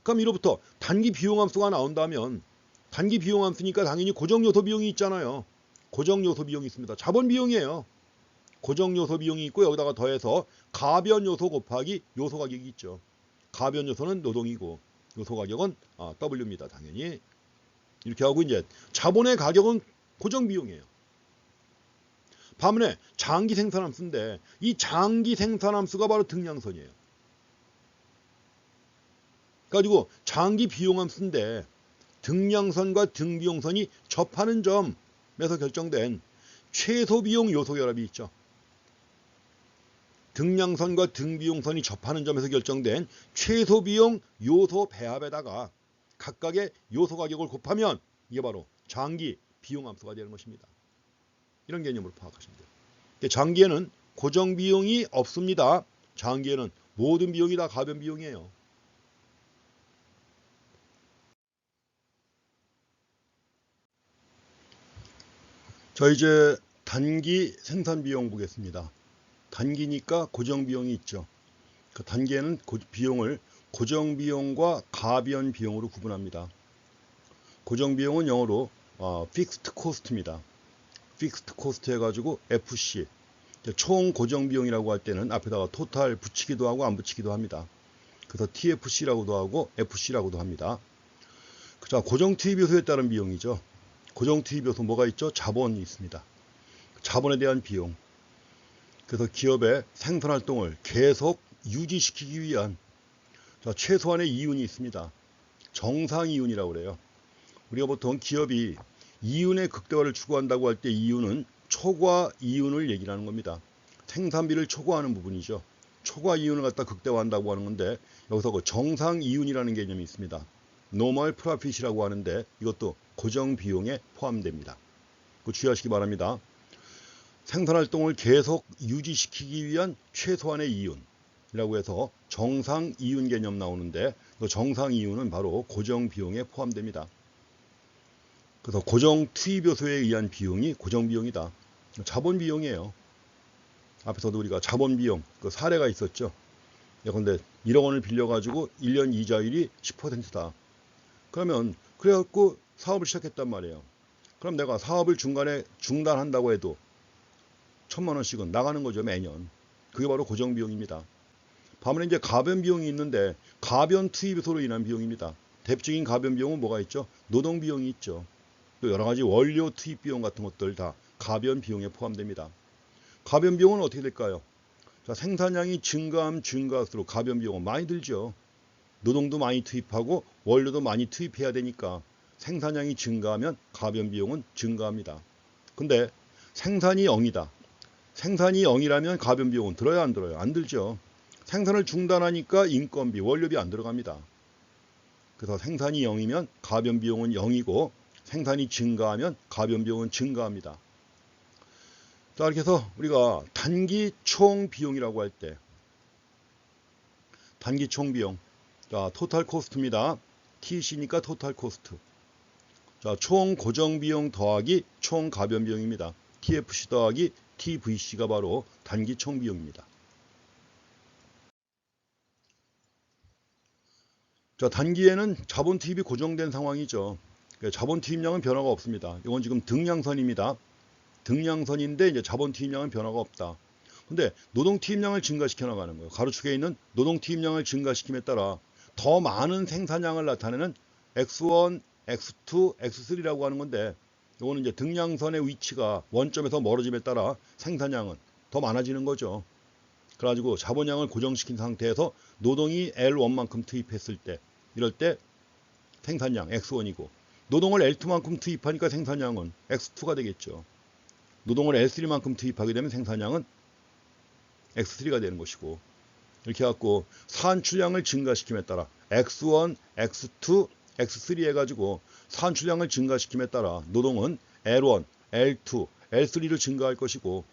그럼 이로부터 단기 비용함수가 나온다면 단기 비용함수니까 당연히 고정요소 비용이 있잖아요. 고정요소 비용이 있습니다. 자본 비용이에요. 고정요소 비용이 있고 여기다가 더해서 가변요소 곱하기 요소 가격이 있죠. 가변요소는 노동이고 요소 가격은 W입니다. 당연히. 이렇게 하고 이제 자본의 가격은 고정 비용이에요. 반면에 장기 생산함수인데 이 장기 생산함수가 바로 등량선이에요. 가지고 장기 비용함수인데 등량선과 등비용선이 접하는 점에서 결정된 최소비용 요소 결합이 있죠. 등량선과 등비용선이 접하는 점에서 결정된 최소비용 요소 배합에다가 각각의 요소 가격을 곱하면 이게 바로 장기 비용함수가 되는 것입니다. 이런 개념으로 파악하시면 돼요. 장기에는 고정 비용이 없습니다. 장기에는 모든 비용이 다 가변 비용이에요. 자, 이제 단기 생산 비용 보겠습니다. 단기니까 고정 비용이 있죠. 그 단기에는 비용을 고정 비용과 가변 비용으로 구분합니다. 고정 비용은 영어로 fixed cost입니다. fixed cost 해가지고 FC 총 고정 비용이라고 할 때는 앞에다가 토탈 붙이기도 하고 안 붙이기도 합니다. 그래서 TFC라고도 하고 FC라고도 합니다. 자, 고정 투입 요소에 따른 비용이죠. 고정 투입 요소 뭐가 있죠? 자본이 있습니다. 자본에 대한 비용. 그래서 기업의 생산 활동을 계속 유지시키기 위한 최소한의 이윤이 있습니다. 정상 이윤이라고 그래요. 우리가 보통 기업이 이윤의 극대화를 추구한다고 할 때 이윤은 초과 이윤을 얘기를 하는 겁니다. 생산비를 초과하는 부분이죠. 초과 이윤을 갖다 극대화한다고 하는 건데 여기서 그 정상 이윤이라는 개념이 있습니다. normal profit이라고 하는데 이것도 고정 비용에 포함됩니다. 그거 주의하시기 바랍니다. 생산활동을 계속 유지시키기 위한 최소한의 이윤이라고 해서 정상 이윤 개념 나오는데 그 정상 이윤은 바로 고정 비용에 포함됩니다. 그래서 고정 투입 요소에 의한 비용이 고정 비용이다. 자본 비용이에요. 앞에서도 우리가 자본 비용 그 사례가 있었죠. 예컨대 1억 원을 빌려가지고 1년 이자율이 10%다. 그러면 그래갖고 사업을 시작했단 말이에요. 그럼 내가 사업을 중간에 중단한다고 해도 1,000만 원씩은 나가는 거죠, 매년. 그게 바로 고정 비용입니다. 반면에 이제 가변 비용이 있는데 가변 투입 요소로 인한 비용입니다. 대표적인 가변 비용은 뭐가 있죠? 노동 비용이 있죠. 또 여러 가지 원료 투입 비용 같은 것들 다 가변 비용에 포함됩니다. 가변 비용은 어떻게 될까요? 자, 생산량이 증가할수록 가변 비용은 많이 들죠. 노동도 많이 투입하고 원료도 많이 투입해야 되니까 생산량이 증가하면 가변 비용은 증가합니다. 근데 생산이 0이다. 생산이 0이라면 가변 비용은 들어요, 안 들어요? 안 들죠. 생산을 중단하니까 인건비, 원료비 안 들어갑니다. 그래서 생산이 0이면 가변 비용은 0이고 생산이 증가하면 가변 비용은 증가합니다. 자, 이렇게 해서 우리가 단기 총 비용이라고 할 때 단기 총 비용, 자, 토탈 코스트입니다. TC니까 토탈 코스트. 자, 총 고정 비용 더하기 총 가변 비용입니다. TFC 더하기 TVC가 바로 단기 총 비용입니다. 자, 단기에는 자본 투입이 고정된 상황이죠. 자본 투입량은 변화가 없습니다. 이건 지금 등량선입니다. 등량선인데 이제 자본 투입량은 변화가 없다. 근데 노동 투입량을 증가시켜 나가는 거예요. 가로축에 있는 노동 투입량을 증가시킴에 따라 더 많은 생산량을 나타내는 X1, X2, X3라고 하는 건데, 이거는 이제 등량선의 위치가 원점에서 멀어짐에 따라 생산량은 더 많아지는 거죠. 그래가지고 자본량을 고정시킨 상태에서 노동이 L1만큼 투입했을 때, 이럴 때 생산량 X1이고, 노동을 L2만큼 투입하니까 생산량은 X2가 되겠죠. 노동을 L3만큼 투입하게 되면 생산량은 X3가 되는 것이고, 이렇게 해갖고 산출량을 증가시킴에 따라 X1, X2, X3 해가지고 산출량을 증가시킴에 따라 노동은 L1, L2, L3로 증가할 것이고,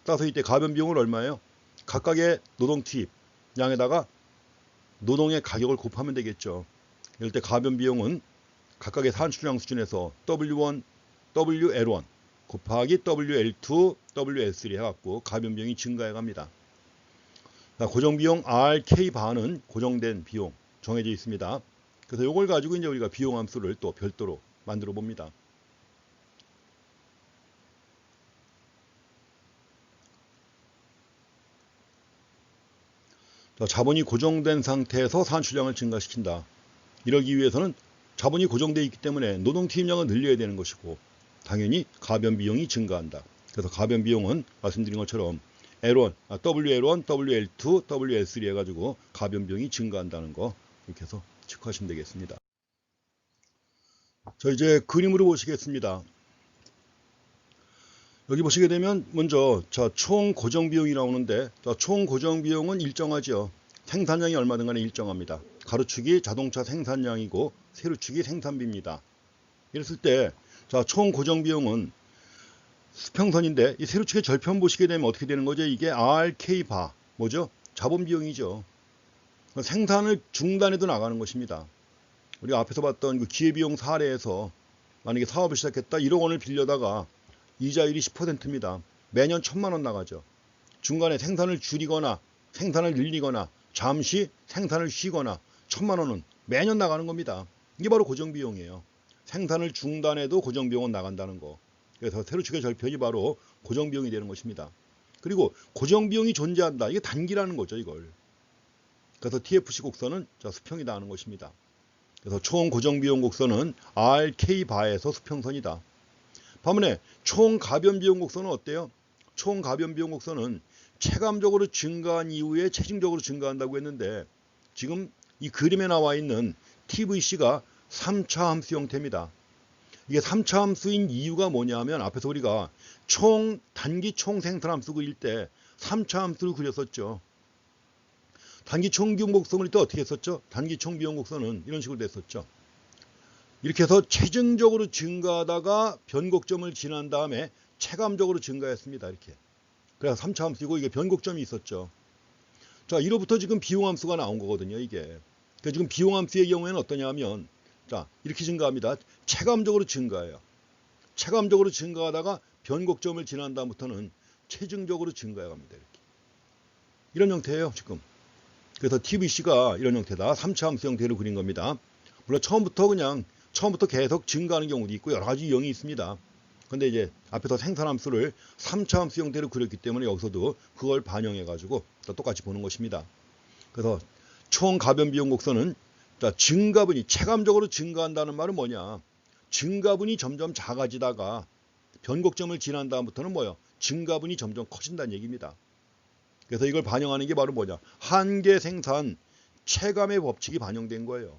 따라서 이때 가변 비용은 얼마예요? 각각의 노동 투입량에다가 노동의 가격을 곱하면 되겠죠. 이럴 때 가변 비용은 각각의 산출량 수준에서 W1, WL1 곱하기 WL2, WL3 해갖고 가변 비용이 증가해 갑니다. 고정비용 RK바는 고정된 비용 정해져 있습니다. 그래서 이걸 가지고 이제 우리가 비용 함수를 또 별도로 만들어 봅니다. 자, 자본이 고정된 상태에서 산출량을 증가시킨다. 이러기 위해서는 자본이 고정되어 있기 때문에 노동 투입량을 늘려야 되는 것이고, 당연히 가변 비용이 증가한다. 그래서 가변 비용은 말씀드린 것처럼 L1, WL1, WL2, WL3 해가지고 가변 비용이 증가한다는 거 이렇게 해서 체크하시면 되겠습니다. 자, 이제 그림으로 보시겠습니다. 여기 보시게 되면 먼저 총 고정 비용이 나오는데, 총 고정 비용은 일정하죠. 생산량이 얼마든 간에 일정합니다. 가로축이 자동차 생산량이고 세로축이 생산비입니다. 이랬을 때 총 고정 비용은 수평선인데, 이 세로축의 절편 보시게 되면 어떻게 되는 거죠? 이게 RK바 뭐죠? 자본 비용이죠. 생산을 중단해도 나가는 것입니다. 우리가 앞에서 봤던 그 기회비용 사례에서 만약에 사업을 시작했다, 1억 원을 빌려다가 이자율이 10%입니다. 매년 1,000만 원 나가죠. 중간에 생산을 줄이거나 생산을 늘리거나 잠시 생산을 쉬거나 1,000만 원은 매년 나가는 겁니다. 이게 바로 고정비용이에요. 생산을 중단해도 고정비용은 나간다는 거. 그래서 세로축의 절편이 바로 고정비용이 되는 것입니다. 그리고 고정비용이 존재한다. 이게 단기라는 거죠, 이걸. 그래서 TFC 곡선은 수평이다 하는 것입니다. 그래서 총 고정비용 곡선은 RK바에서 수평선이다. 반면에 총 가변비용 곡선은 어때요? 총 가변비용 곡선은 체감적으로 증가한 이후에 체증적으로 증가한다고 했는데, 지금 이 그림에 나와 있는 TVC가 3차 함수 형태입니다. 이게 3차 함수인 이유가 뭐냐 하면, 앞에서 우리가 단기 총 생산 함수 그릴 때 3차 함수를 그렸었죠. 단기 총 비용 곡선을 또 어떻게 했었죠? 단기 총 비용 곡선은 이런 식으로 됐었죠. 이렇게 해서 체증적으로 증가하다가 변곡점을 지난 다음에 체감적으로 증가했습니다. 이렇게. 그래서 3차 함수이고, 이게 변곡점이 있었죠. 자, 이로부터 지금 비용 함수가 나온 거거든요, 이게. 그러니까 지금 비용 함수의 경우에는 어떠냐 하면, 자, 이렇게 증가합니다. 체감적으로 증가해요. 체감적으로 증가하다가 변곡점을 지난 다음부터는 체증적으로 증가해 갑니다. 이렇게. 이런 형태예요, 지금. 그래서 TVC가 이런 형태다. 3차 함수 형태로 그린 겁니다. 물론 처음부터 계속 증가하는 경우도 있고 여러 가지 유형이 있습니다. 근데 이제 앞에서 생산함수를 3차 함수 형태로 그렸기 때문에 여기서도 그걸 반영해 가지고 똑같이 보는 것입니다. 그래서 총 가변 비용 곡선은 증가분이 체감적으로 증가한다는 말은 뭐냐? 증가분이 점점 작아지다가 변곡점을 지난 다음부터는 뭐예요? 증가분이 점점 커진다는 얘기입니다. 그래서 이걸 반영하는 게 바로 뭐냐? 한계 생산 체감의 법칙이 반영된 거예요.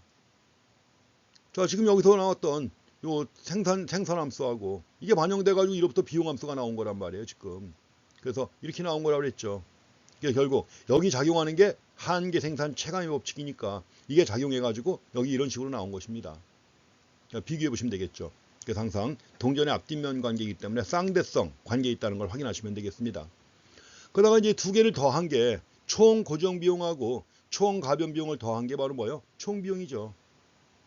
자, 지금 여기서 나왔던 요 생산함수하고 이게 반영돼가지고 이로부터 비용함수가 나온 거란 말이에요, 지금. 그래서 이렇게 나온 거라고 그랬죠. 그러니까 결국 여기 작용하는 게 한계 생산 체감의 법칙이니까 이게 작용해가지고 여기 이런 식으로 나온 것입니다. 비교해 보시면 되겠죠. 그래서 항상 동전의 앞뒷면 관계이기 때문에 쌍대성 관계에 있다는 걸 확인하시면 되겠습니다. 그러다가 이제 두 개를 더한 게 총 고정 비용하고 총 가변 비용을 더한 게 바로 뭐예요? 총 비용이죠.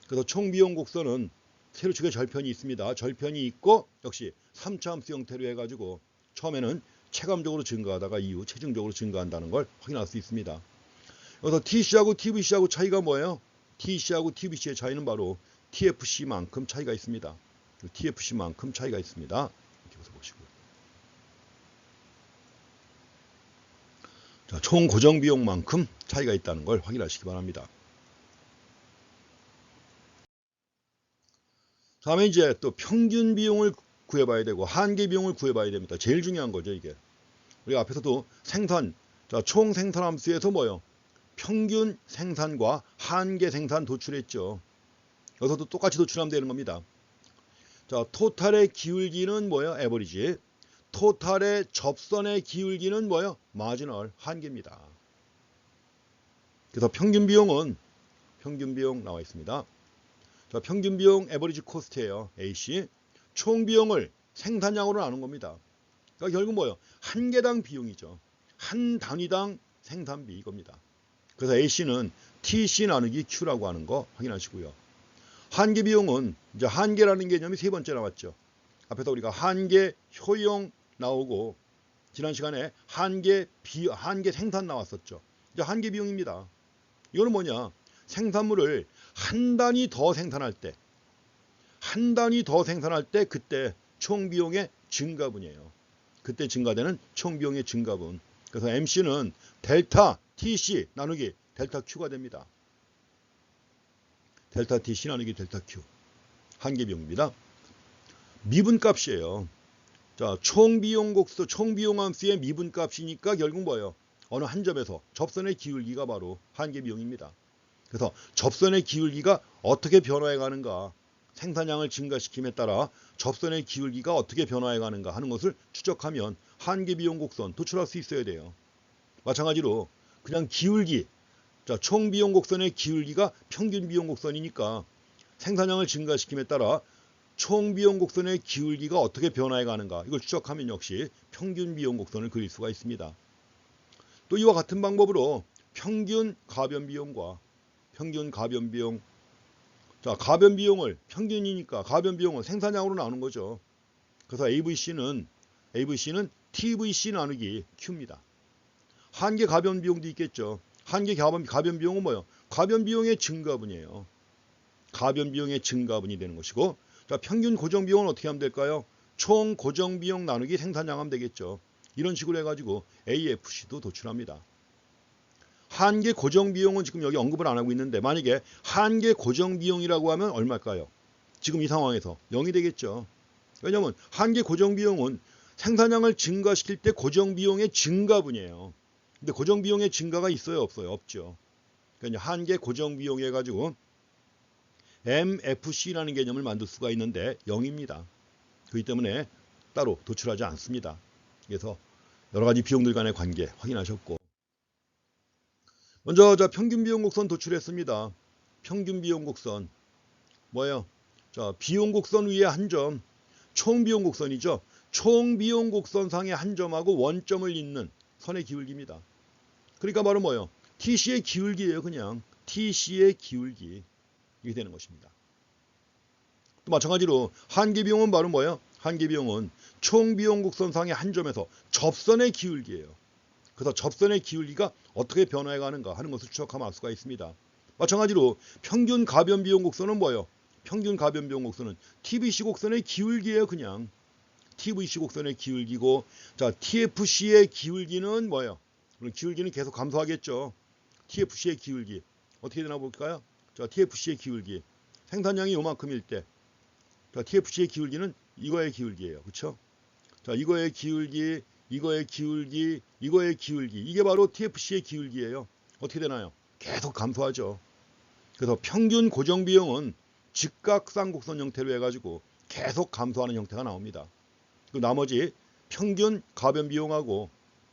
그래서 총 비용 곡선은 세로축에 절편이 있습니다. 절편이 있고 역시 3차 함수 형태로 해가지고 처음에는 체감적으로 증가하다가 이후 체증적으로 증가한다는 걸 확인할 수 있습니다. 그래서 TC하고 TVC하고 차이가 뭐예요? TC하고 TBC의 차이는 바로 TFC만큼 차이가 있습니다. TFC만큼 차이가 있습니다. 이렇게 보시고요. 자, 총 고정 비용만큼 차이가 있다는 걸 확인하시기 바랍니다. 다음에 이제 또 평균 비용을 구해봐야 되고 한계 비용을 구해봐야 됩니다. 제일 중요한 거죠, 이게. 우리가 앞에서도 생산, 자, 총 생산 함수에서 뭐요? 평균 생산과 한계 생산 도출했죠. 여기서도 똑같이 도출하면 되는 겁니다. 자, 토탈의 기울기는 뭐예요? 에버리지. 토탈의 접선의 기울기는 뭐예요? 마지널, 한계입니다. 그래서 평균 비용은 평균 비용 나와 있습니다. 자, 평균 비용 에버리지 코스트예요. AC. 총 비용을 생산량으로 나눈 겁니다. 그러니까 결국 뭐예요? 한 개당 비용이죠. 한 단위당 생산비 이겁니다. 그래서 AC는 TC 나누기 Q라고 하는 거 확인하시고요. 한계 비용은 이제 한계라는 개념이 세 번째 나왔죠. 앞에서 우리가 한계 효용 나오고 지난 시간에 한계 생산 나왔었죠. 이제 한계 비용입니다. 이거는 뭐냐? 생산물을 한 단위 더 생산할 때, 그때 총 비용의 증가분이에요. 그때 증가되는 총 비용의 증가분. 그래서 MC는 델타 TC 나누기 델타 Q가 됩니다. 델타 TC 나누기 델타 Q. 한계 비용입니다. 미분값이에요. 자, 총 비용 곡수, 총 비용 함수의 미분값이니까 결국 뭐예요? 어느 한 점에서 접선의 기울기가 바로 한계 비용입니다. 그래서 접선의 기울기가 어떻게 변화해 가는가, 생산량을 증가시킴에 따라 접선의 기울기가 어떻게 변화해 가는가 하는 것을 추적하면 한계 비용 곡선 도출할 수 있어야 돼요. 마찬가지로 그냥 기울기, 자, 총 비용 곡선의 기울기가 평균 비용 곡선이니까 생산량을 증가시킴에 따라 총 비용 곡선의 기울기가 어떻게 변화해 가는가 이걸 추적하면 역시 평균 비용 곡선을 그릴 수가 있습니다. 또 이와 같은 방법으로 평균 가변 비용과 평균 가변 비용, 자, 가변 비용을 평균이니까 가변 비용은 생산량으로 나누는 거죠. 그래서 AVC는 TVC 나누기 Q입니다. 한계 가변 비용도 있겠죠. 한계 가변 비용은 뭐예요? 가변 비용의 증가분이에요. 가변 비용의 증가분이 되는 것이고, 자, 평균 고정 비용은 어떻게 하면 될까요? 총 고정 비용 나누기 생산량 하면 되겠죠. 이런 식으로 해가지고 AFC도 도출합니다. 한계 고정 비용은 지금 여기 언급을 안 하고 있는데 만약에 한계 고정 비용이라고 하면 얼마일까요? 지금 이 상황에서 0이 되겠죠. 왜냐하면 한계 고정 비용은 생산량을 증가시킬 때 고정 비용의 증가분이에요. 근데 고정 비용의 증가가 있어요, 없어요? 없죠. 그러니까 한계 고정 비용 해가지고 MFC라는 개념을 만들 수가 있는데 0입니다. 그렇기 때문에 따로 도출하지 않습니다. 그래서 여러 가지 비용들 간의 관계 확인하셨고, 먼저 자, 평균 비용 곡선 도출했습니다. 평균 비용 곡선 뭐예요? 자, 비용 곡선 위에 한 점, 총 비용 곡선이죠. 총 비용 곡선 상의 한 점하고 원점을 잇는 선의 기울기입니다. 그러니까 바로 뭐예요? TC의 기울기예요. 그냥 TC의 기울기. 이게 되는 것입니다. 또 마찬가지로 한계 비용은 바로 뭐예요? 한계 비용은 총 비용 곡선 상의 한 점에서 접선의 기울기예요. 그래서 접선의 기울기가 어떻게 변화해 가는가 하는 것을 추적하면 알 수가 있습니다. 마찬가지로 평균 가변 비용 곡선은 뭐예요? 평균 가변 비용 곡선은 TBC 곡선의 기울기예요. 그냥 TVC 곡선의 기울기고, 자, TFC의 기울기는 뭐예요? 기울기는 계속 감소하겠죠. TFC의 기울기 어떻게 되나 볼까요? 자, TFC의 기울기 생산량이 요만큼일 때, 자, TFC의 기울기는 이거의 기울기예요. 그렇죠? 자, 이거의 기울기, 이거의 기울기, 이거의 기울기, 이게 바로 TFC의 기울기예요. 어떻게 되나요? 계속 감소하죠. 그래서 평균 고정 비용은 직각상 곡선 형태로 해가지고 계속 감소하는 형태가 나옵니다. 그 나머지 평균 가변 비용하고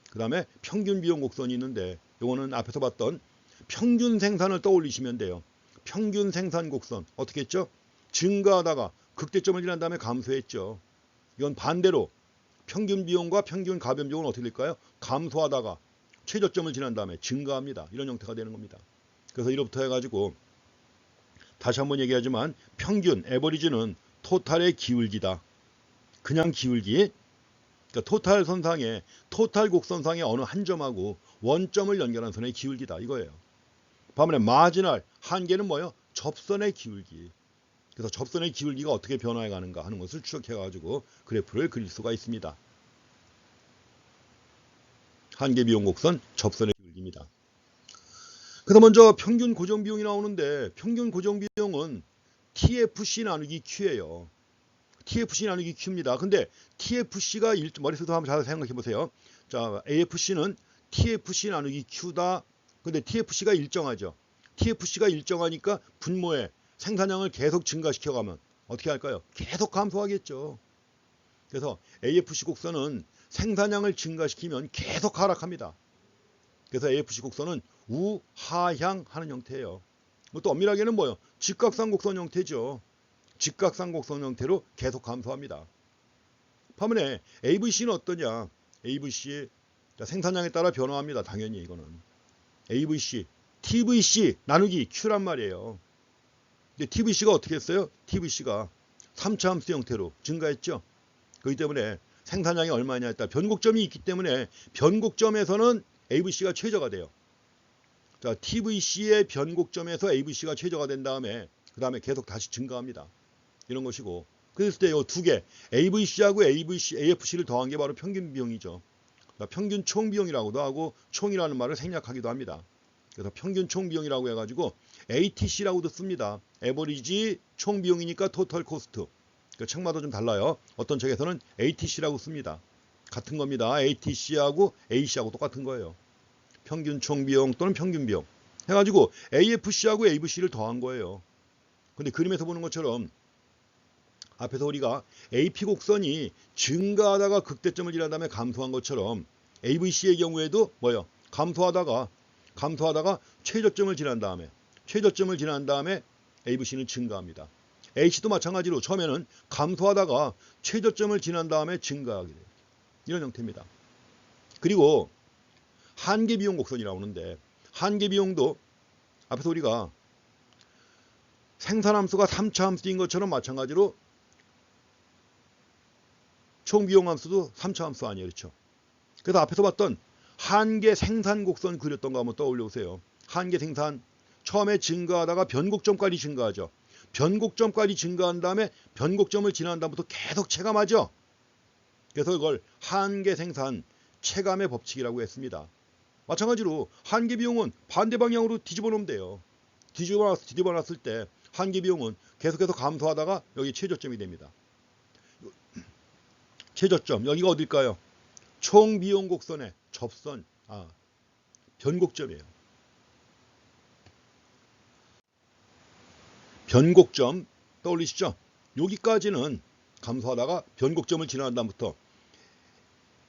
그 다음에 평균 비용 곡선이 있는데, 이거는 앞에서 봤던 평균 생산을 떠올리시면 돼요. 평균 생산 곡선 어떻게 했죠? 증가하다가 극대점을 지난 다음에 감소했죠. 이건 반대로 평균 비용과 평균 가변 비용은 어떻게 될까요? 감소하다가 최저점을 지난 다음에 증가합니다. 이런 형태가 되는 겁니다. 그래서 이로부터 해가지고 다시 한번 얘기하지만 평균, 에버리지는 토탈의 기울기다. 그냥 기울기, 그러니까 토탈 선상에, 토탈 곡선상의 어느 한 점하고 원점을 연결한 선의 기울기다. 이거예요. 반면에 마지널, 한계는 뭐예요? 접선의 기울기. 그래서 접선의 기울기가 어떻게 변화해 가는가 하는 것을 추적해 가지고 그래프를 그릴 수가 있습니다. 한계비용 곡선 접선의 기울기입니다. 그래서 먼저 평균 고정비용이 나오는데 평균 고정비용은 TFC 나누기 Q예요. TFC 나누기 Q입니다. 근데 TFC가 머릿속으로 한번 잘 생각해 보세요. 자, AFC는 TFC 나누기 Q다. 근데 TFC가 일정하죠. TFC가 일정하니까 분모의 생산량을 계속 증가시켜 가면 어떻게 할까요? 계속 감소하겠죠. 그래서 AFC 곡선은 생산량을 증가시키면 계속 하락합니다. 그래서 AFC 곡선은 우하향하는 형태예요. 또 엄밀하게는 뭐예요? 직각상 곡선 형태죠. 직각상 곡선 형태로 계속 감소합니다. 반면에 AVC는 어떠냐? AVC 생산량에 따라 변화합니다. 당연히 이거는 AVC, TVC 나누기 Q란 말이에요. 근데 TVC가 어떻게 했어요? TVC가 3차 함수 형태로 증가했죠. 그렇기 때문에 생산량이 얼마냐에 따라 변곡점이 있기 때문에 변곡점에서는 AVC가 최저가 돼요. 자, TVC의 변곡점에서 AVC가 최저가 된 다음에 그 다음에 계속 다시 증가합니다. 이런 것이고, 그랬을 때 이 두 개 AVC하고 AFC를 더한 게 바로 평균 비용이죠. 평균 총 비용이라고도 하고 총이라는 말을 생략하기도 합니다. 그래서 평균 총 비용이라고 해가지고 ATC라고도 씁니다. 에버리지 총 비용이니까 토탈 코스트. 그 책마다 좀 달라요. 어떤 책에서는 ATC라고 씁니다. 같은 겁니다. ATC하고 AC하고 똑같은 거예요. 평균 총 비용 또는 평균 비용 해가지고 AFC하고 AVC를 더한 거예요. 근데 그림에서 보는 것처럼 앞에서 우리가 AP 곡선이 증가하다가 극대점을 지난 다음에 감소한 것처럼 AVC의 경우에도 뭐예요? 감소하다가 최저점을 지난 다음에 AVC는 증가합니다. AC도 마찬가지로 처음에는 감소하다가 최저점을 지난 다음에 증가하게 돼요. 이런 형태입니다. 그리고 한계비용 곡선이 나오는데 한계비용도 앞에서 우리가 생산함수가 3차 함수인 것처럼 마찬가지로 총비용 함수도 3차 함수 아니에요. 그렇죠? 그래서 앞에서 봤던 한계 생산 곡선 그렸던 거 한번 떠올려 보세요. 한계 생산 처음에 증가하다가 변곡점까지 증가하죠. 변곡점까지 증가한 다음에 변곡점을 지난 다음부터 계속 체감하죠. 그래서 이걸 한계 생산 체감의 법칙이라고 했습니다. 마찬가지로 한계 비용은 반대 방향으로 뒤집어 놓으면 돼요. 뒤집어 놨을 때 한계 비용은 계속해서 감소하다가 여기 최저점이 됩니다. 최저점 여기가 어딜까요? 총 비용 곡선의 접선 변곡점이에요. 변곡점 떠올리시죠? 여기까지는 감소하다가 변곡점을 지난 다음부터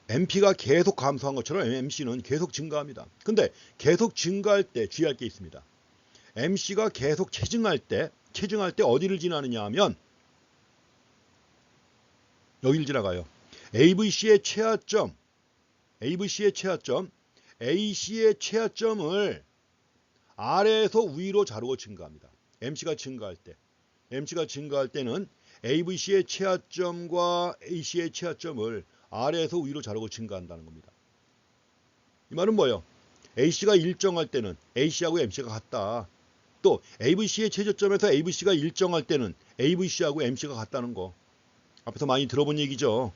MP가 계속 감소한 것처럼 MC는 계속 증가합니다. 근데 계속 증가할 때 주의할 게 있습니다. MC가 계속 체증할 때 어디를 지나느냐 하면 여기를 지나가요. AVC의 최하점, AC의 최하점을 아래에서 위로 자르고 증가합니다. MC가 증가할 때는 AVC의 최하점과 AC의 최하점을 아래에서 위로 자르고 증가한다는 겁니다. 이 말은 뭐예요? AC가 일정할 때는 AC하고 MC가 같다. 또 AVC의 최저점에서 AVC가 일정할 때는 AVC하고 MC가 같다는 거. 앞에서 많이 들어본 얘기죠.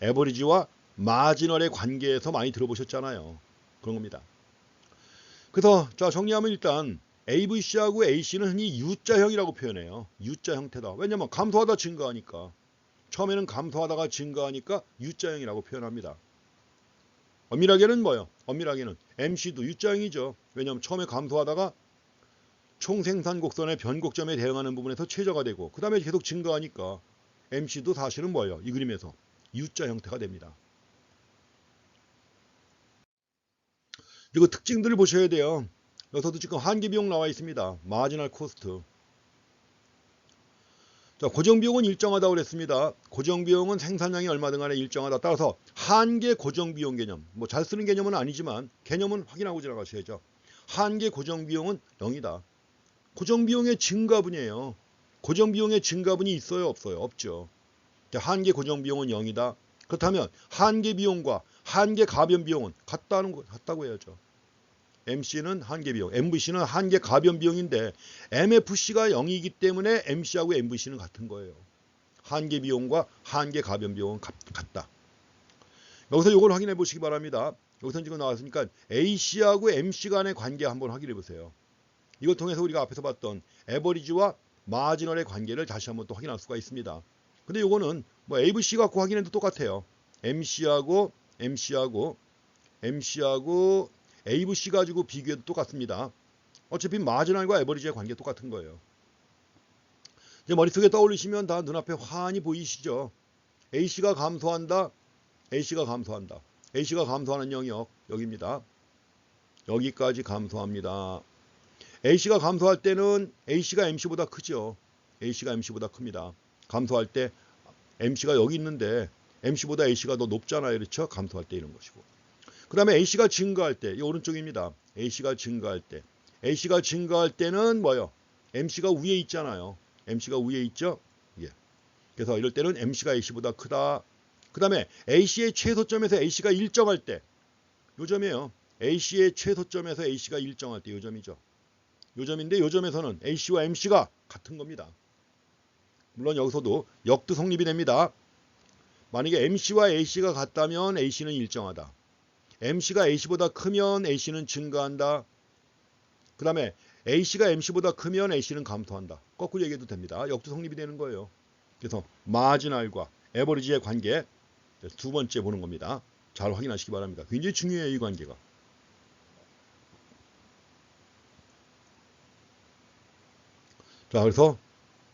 에버리지와 마지널의 관계에서 많이 들어보셨잖아요. 그런 겁니다. 그래서 자 정리하면 일단 AVC하고 AC는 흔히 U자형이라고 표현해요. U자 형태다. 왜냐하면 감소하다 증가하니까. 처음에는 감소하다가 증가하니까 U자형이라고 표현합니다. 엄밀하게는 뭐예요? 엄밀하게는 MC도 U자형이죠. 왜냐하면 처음에 감소하다가 총생산 곡선의 변곡점에 대응하는 부분에서 최저가 되고 그 다음에 계속 증가하니까 MC도 사실은 뭐예요? 이 그림에서 U자 형태가 됩니다. 그리고 특징들을 보셔야 돼요. 여기서도 지금 한계비용 나와 있습니다. 마지널 코스트. 자, 고정비용은 일정하다고 그랬습니다. 고정비용은 생산량이 얼마든 간에 일정하다. 따라서 한계 고정비용 개념. 뭐 잘 쓰는 개념은 아니지만 개념은 확인하고 지나가셔야죠. 한계 고정비용은 0이다. 고정비용의 증가분이에요. 고정비용의 증가분이 있어요? 없어요? 없죠. 한계 고정비용은 0이다. 그렇다면 한계 비용과 한계 가변 비용은 같다고 해야죠. MC는 한계 비용, MVC는 한계 가변 비용인데 MFC가 0이기 때문에 MC하고 MVC는 같은 거예요. 한계 비용과 한계 가변 비용은 같다. 여기서 이걸 확인해 보시기 바랍니다. 여기서 지금 나왔으니까 AC하고 MC 간의 관계 한번 확인해 보세요. 이걸 통해서 우리가 앞에서 봤던 에버리지와 마지널의 관계를 다시 한번 또 확인할 수가 있습니다. 근데 이거는 뭐 ABC 갖고 확인해도 똑같아요. MC하고 ABC 가지고 비교해도 똑같습니다. 어차피 마지널과 에버리지의 관계 똑같은 거예요. 이제 머릿속에 떠올리시면 다 눈앞에 환히 보이시죠. AC가 감소한다. AC가 감소하는 영역 여기입니다. 여기까지 감소합니다. AC가 감소할 때는 AC가 MC보다 크죠. AC가 MC보다 큽니다. 감소할 때 MC가 여기 있는데 MC보다 AC가 더 높잖아요. 그렇죠? 감소할 때 이런 것이고. 그 다음에 AC가 증가할 때, 이 오른쪽입니다. AC가 증가할 때는 뭐요? MC가 위에 있잖아요. MC가 위에 있죠? 예. 그래서 이럴 때는 MC가 AC보다 크다. 그 다음에 AC의 최소점에서 AC가 일정할 때, 요점이에요. AC의 최소점에서 AC가 일정할 때 요점이죠. 요점인데 요점에서는 AC와 MC가 같은 겁니다. 물론 여기서도 역도 성립이 됩니다. 만약에 MC와 AC가 같다면 AC는 일정하다. MC가 AC보다 크면 AC는 증가한다. 그 다음에 AC가 MC보다 크면 AC는 감소한다. 거꾸로 얘기해도 됩니다. 역도 성립이 되는 거예요. 그래서 마지널과 에버리지의 관계 두 번째 보는 겁니다. 잘 확인하시기 바랍니다. 굉장히 중요해요. 이 관계가. 자, 그래서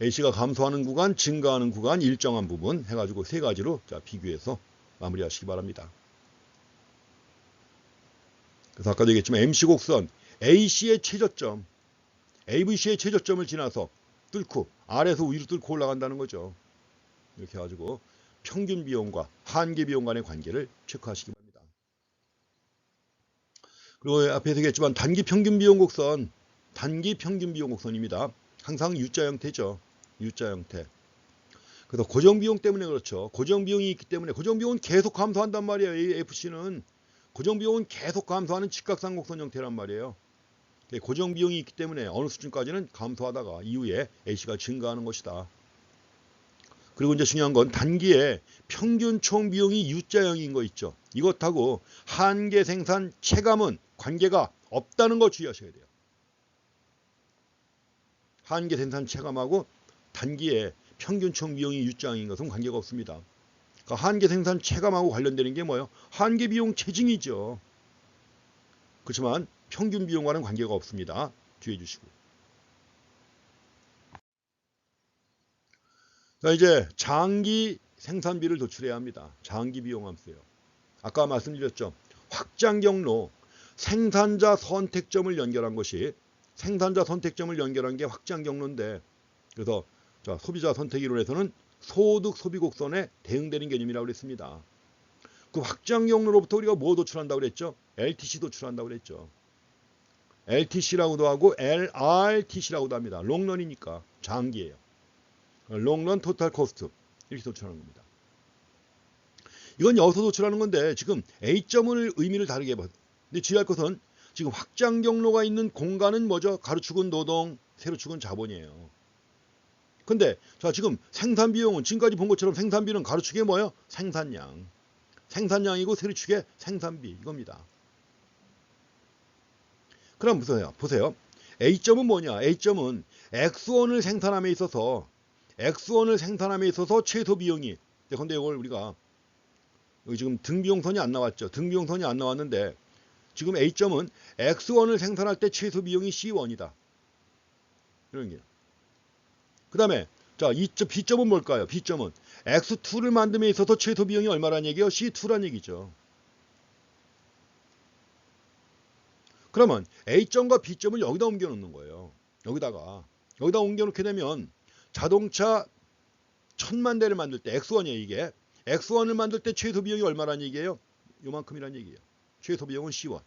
AC가 감소하는 구간, 증가하는 구간, 일정한 부분 해가지고 세 가지로 자, 비교해서 마무리하시기 바랍니다. 그래서 아까도 얘기했지만 MC 곡선 AC의 최저점, AVC의 최저점을 지나서 뚫고 아래에서 위로 뚫고 올라간다는 거죠. 이렇게 해가지고 평균 비용과 한계 비용 간의 관계를 체크하시기 바랍니다. 그리고 앞에서 얘기했지만 단기 평균 비용 곡선입니다. 항상 U자 형태죠. U자 형태. 그래서 고정 비용 때문에 그렇죠. 고정 비용이 있기 때문에 고정 비용은 계속 감소한단 말이에요. 이 FC는 고정 비용은 계속 감소하는 직각상 곡선 형태란 말이에요. 고정 비용이 있기 때문에 어느 수준까지는 감소하다가 이후에 AC가 증가하는 것이다. 그리고 이제 중요한 건 단기에 평균 총 비용이 U자형인 거 있죠. 이것하고 한계 생산 체감은 관계가 없다는 거 주의하셔야 돼요. 한계 생산 체감하고 단기에 평균 총 비용이 U자형인 것은 관계가 없습니다. 그러니까 한계 생산 체감하고 관련되는 게 뭐예요? 한계 비용 체증이죠. 그렇지만 평균 비용과는 관계가 없습니다. 주의해 주시고. 자, 이제 장기 생산비를 도출해야 합니다. 장기 비용 함수예요. 아까 말씀드렸죠. 확장 경로, 생산자 선택점을 연결한 게 확장 경로인데, 그래서 자, 소비자 선택 이론에서는 소득 소비 곡선에 대응되는 개념이라고 그랬습니다. 그 확장 경로로부터 우리가 뭐 도출한다고 그랬죠? LTC 도출한다고 그랬죠. LTC라고도 하고 LRTC라고도 합니다. 롱런이니까 장기예요. 롱런 토탈 코스트 이렇게 도출하는 겁니다. 이건 여기서 도출하는 건데 지금 A점을 의미를 다르게 봐요. 근데 주의할 것은 지금 확장 경로가 있는 공간은 뭐죠? 가로축은 노동, 세로축은 자본이에요. 근데 자 지금 생산 비용은 지금까지 본 것처럼 생산비는 가로축에 뭐예요? 생산량이고 세로축에 생산비 이겁니다. 그럼 보세요. A점은 뭐냐? A점은 X1을 생산함에 있어서 최소 비용이 근데 이걸 우리가 여기 지금 등비용선이 안 나왔죠. 등비용선이 안 나왔는데 지금 A점은 X1을 생산할 때 최소 비용이 C1이다. 이런 게. 그 다음에 자 B점은 뭘까요? B점은 X2를 만듦에 있어서 최소 비용이 얼마란 얘기예요? C2란 얘기죠. 그러면 A점과 B점을 여기다 옮겨 놓는 거예요. 여기다 옮겨 놓게 되면 자동차 1000만 대를 만들 때 X1이에요 이게. X1을 만들 때 최소 비용이 얼마란 얘기예요? 요만큼이란 얘기예요. 최소 비용은 C1.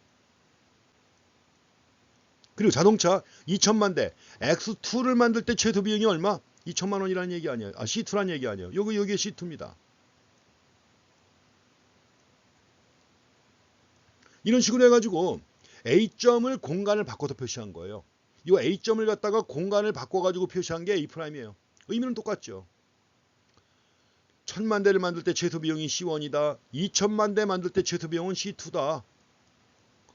그리고 자동차 2000만 대 X2를 만들 때 최소 비용이 얼마? 2000만 원이라는 얘기 아니에요. C2라는 얘기 아니에요. 여기에 C2입니다. 이런 식으로 해가지고 A점을 공간을 바꿔서 표시한 거예요. 이 A점을 갖다가 공간을 바꿔가지고 표시한 게 A'이에요. 의미는 똑같죠. 1000만 대를 만들 때 최소 비용이 C1이다. 2000만 대 만들 때 최소 비용은 C2다.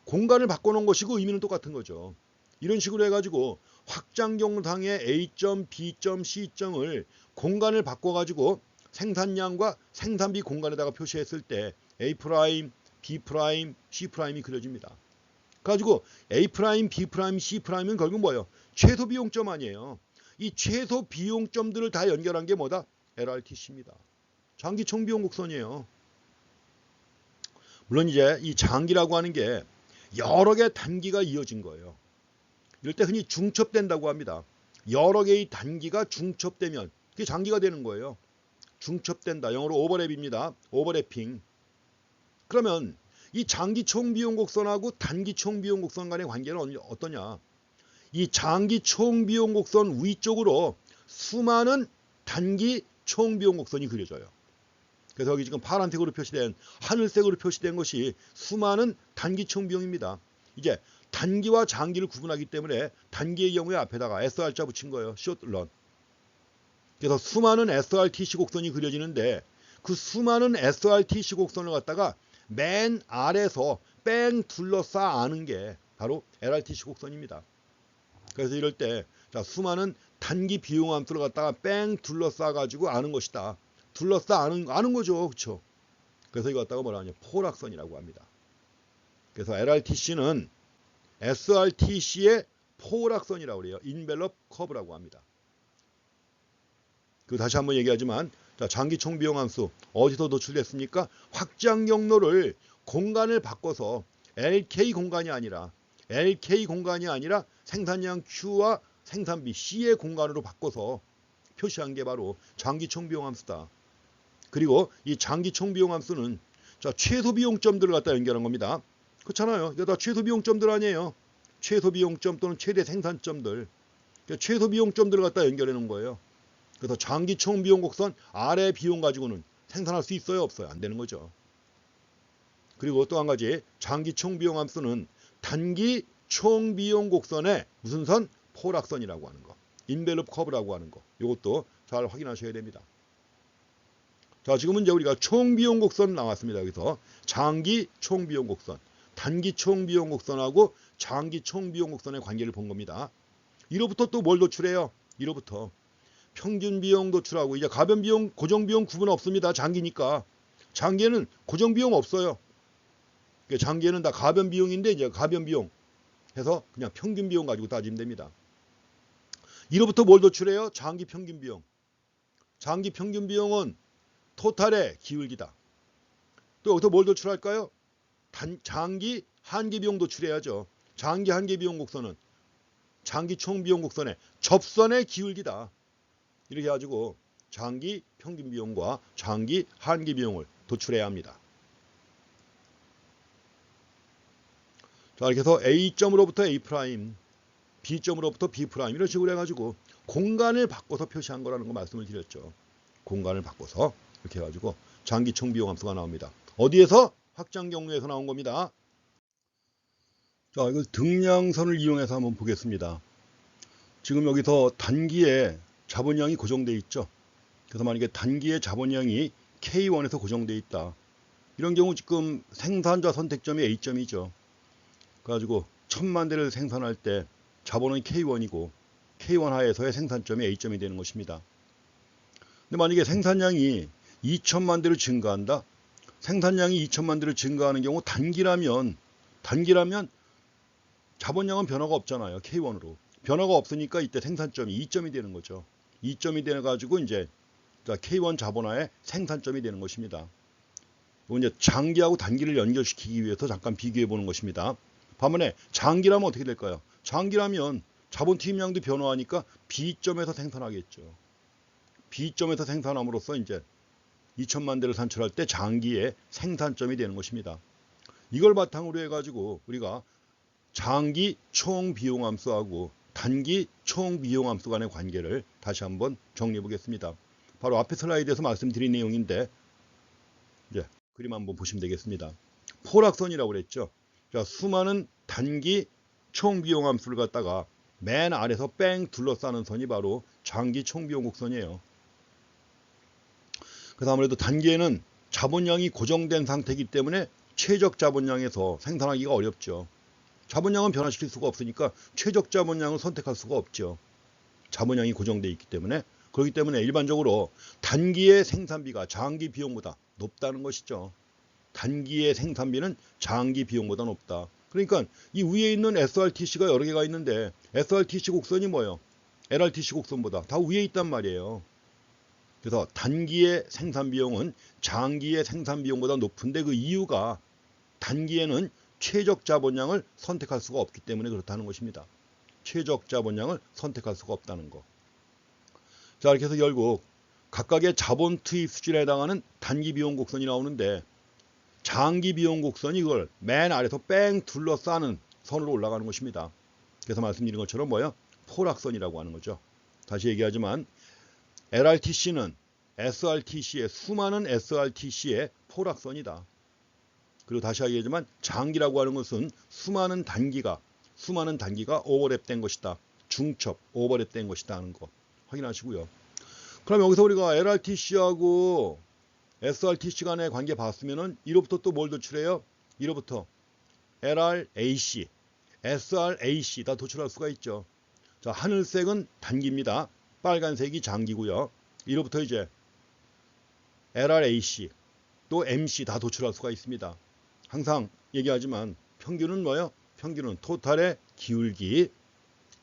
공간을 바꿔놓은 것이고 의미는 똑같은 거죠. 이런 식으로 해가지고 확장경상의 A점, B점, C점을 공간을 바꿔가지고 생산량과 생산비 공간에다가 표시했을 때 A', B', C'이 그려집니다. 가지고 A', B', C'은 결국 뭐예요? 최소 비용점 아니에요. 이 최소 비용점들을 다 연결한 게 뭐다? LRTC입니다. 장기 총비용 곡선이에요. 물론 이제 이 장기라고 하는 게 여러 개의 단기가 이어진 거예요. 이럴 때 흔히 중첩된다고 합니다. 여러 개의 단기가 중첩되면 그게 장기가 되는 거예요. 중첩된다. 영어로 오버랩입니다. 오버래핑. 그러면 이 장기 총비용 곡선하고 단기 총비용 곡선 간의 관계는 어떠냐? 이 장기 총비용 곡선 위쪽으로 수많은 단기 총비용 곡선이 그려져요. 그래서 여기 지금 파란색으로 표시된 하늘색으로 표시된 것이 수많은 단기 총비용입니다. 이제 단기와 장기를 구분하기 때문에 단기의 경우에 앞에다가 SR자 붙인 거예요. short run. 그래서 수많은 SRTC 곡선이 그려지는데 그 수많은 SRTC 곡선을 갖다가 맨 아래에서 뺑 둘러싸 아는 게 바로 LRTC 곡선입니다. 그래서 이럴 때 자, 수많은 단기 비용 함수를 갖다가 뺑 둘러싸 가지고 아는 것이다. 둘러싸 아는 거죠. 그렇죠? 그래서 이거 갖다가 뭐라 하냐? 포락선이라고 합니다. 그래서 LRTC는 SRTC의 포락선이라고 그래요. 인벨롭 커브라고 합니다. 그 다시 한번 얘기하지만 자, 장기 총비용 함수 어디서 노출됐습니까? 확장 경로를 공간을 바꿔서 LK 공간이 아니라 생산량 Q와 생산비 C의 공간으로 바꿔서 표시한 게 바로 장기 총비용 함수다. 그리고 이 장기 총비용 함수는 자, 최소 비용점들을 갖다 연결한 겁니다. 그렇잖아요. 이거 다 최소 비용점들 아니에요. 최소 비용점 또는 최대 생산점들. 그러니까 최소 비용점들을 갖다 연결해 놓은 거예요. 그래서 장기 총비용 곡선 아래 비용 가지고는 생산할 수 있어요? 없어요? 안 되는 거죠. 그리고 또 한 가지 장기 총비용 함수는 단기 총비용 곡선의 무슨 선? 포락선이라고 하는 거. 인벨롭 커브라고 하는 거. 이것도 잘 확인하셔야 됩니다. 자, 지금은 이제 우리가 총비용 곡선 나왔습니다. 여기서 장기 총비용 곡선, 단기 총비용 곡선하고 장기 총비용 곡선의 관계를 본 겁니다. 이로부터 또 뭘 도출해요? 이로부터 평균 비용 도출하고 이제 가변 비용, 고정 비용 구분 없습니다. 장기니까. 장기에는 고정 비용 없어요. 장기에는 다 가변 비용인데 이제 가변 비용 해서 그냥 평균 비용 가지고 따지면 됩니다. 이로부터 뭘 도출해요? 장기 평균 비용. 장기 평균 비용은 토탈의 기울기다. 또 여기서 뭘 도출할까요? 장기 한계 비용 도출해야죠. 장기 한계 비용 곡선은 장기 총 비용 곡선의 접선의 기울기다. 이렇게 해가지고 장기 평균 비용과 장기 한계 비용을 도출해야 합니다. 자, 이렇게 해서 A점으로부터 A', B점으로부터 B' 이런 식으로 해가지고 공간을 바꿔서 표시한 거라는 거 말씀을 드렸죠. 공간을 바꿔서 이렇게 해가지고 장기 총비용 함수가 나옵니다. 어디에서? 확장 경로에서 나온 겁니다. 자, 이거 등량선을 이용해서 한번 보겠습니다. 지금 여기서 단기에 자본량이 고정되어 있죠. 그래서 만약에 단기의 자본량이 K1에서 고정되어 있다. 이런 경우 지금 생산자 선택점이 A점이죠. 그래가지고 1000만 대를 생산할 때 자본은 K1이고 K1 하에서의 생산점이 A점이 되는 것입니다. 근데 만약에 생산량이 2000만 대로 증가한다. 생산량이 2000만 대로 증가하는 경우 단기라면 자본량은 변화가 없잖아요. K1으로. 변화가 없으니까 이때 생산점이 2점이 되는 거죠. 2점이 돼가지고 이제 K1 자본하에 생산점이 되는 것입니다. 이제 장기하고 단기를 연결시키기 위해서 잠깐 비교해 보는 것입니다. 반면에 장기라면 어떻게 될까요? 장기라면 자본 투입량도 변화하니까 B점에서 생산하겠죠. B점에서 생산함으로써 이제 2000만 대를 산출할 때 장기의 생산점이 되는 것입니다. 이걸 바탕으로 해가지고 우리가 장기 총비용함수하고 단기 총비용함수 간의 관계를 다시 한번 정리해 보겠습니다. 바로 앞에 슬라이드에서 말씀드린 내용인데 이제 그림 한번 보시면 되겠습니다. 포락선이라고 그랬죠. 자, 수많은 단기 총비용 함수를 갖다가 맨 아래서 뺑 둘러싸는 선이 바로 장기 총비용 곡선이에요. 그래서 아무래도 단기에는 자본량이 고정된 상태이기 때문에 최적 자본량에서 생산하기가 어렵죠. 자본량은 변화시킬 수가 없으니까 최적 자본량을 선택할 수가 없죠. 자본량이 고정되어 있기 때문에. 그렇기 때문에 일반적으로 단기의 생산비가 장기 비용보다 높다는 것이죠. 단기의 생산비는 장기 비용보다 높다. 그러니까 이 위에 있는 SRTC가 여러 개가 있는데 SRTC 곡선이 뭐예요? LRTC 곡선보다 다 위에 있단 말이에요. 그래서 단기의 생산비용은 장기의 생산비용보다 높은데 그 이유가 단기에는 최적 자본량을 선택할 수가 없기 때문에 그렇다는 것입니다. 최적 자본량을 선택할 수가 없다는 거. 자, 이렇게 해서 결국 각각의 자본 투입 수준에 해당하는 단기 비용 곡선이 나오는데 장기 비용 곡선이 이걸 맨 아래서 뺑 둘러싸는 선으로 올라가는 것입니다. 그래서 말씀드린 것처럼 뭐예요? 포락선이라고 하는 거죠. 다시 얘기하지만 LRTC는 SRTC의 수많은 SRTC의 포락선이다. 그리고 다시 얘기하지만 장기라고 하는 것은 수많은 단기가 오버랩된 것이다. 중첩, 오버랩된 것이다 하는 거 확인하시고요. 그럼 여기서 우리가 LRTC하고 SRTC 간의 관계 봤으면은 이로부터 또 뭘 도출해요? 이로부터 LRAC, SRAC 다 도출할 수가 있죠. 자, 하늘색은 단기입니다. 빨간색이 장기고요. 이로부터 이제 LRAC 또 MC 다 도출할 수가 있습니다. 항상 얘기하지만 평균은 뭐예요? 평균은 토탈의 기울기,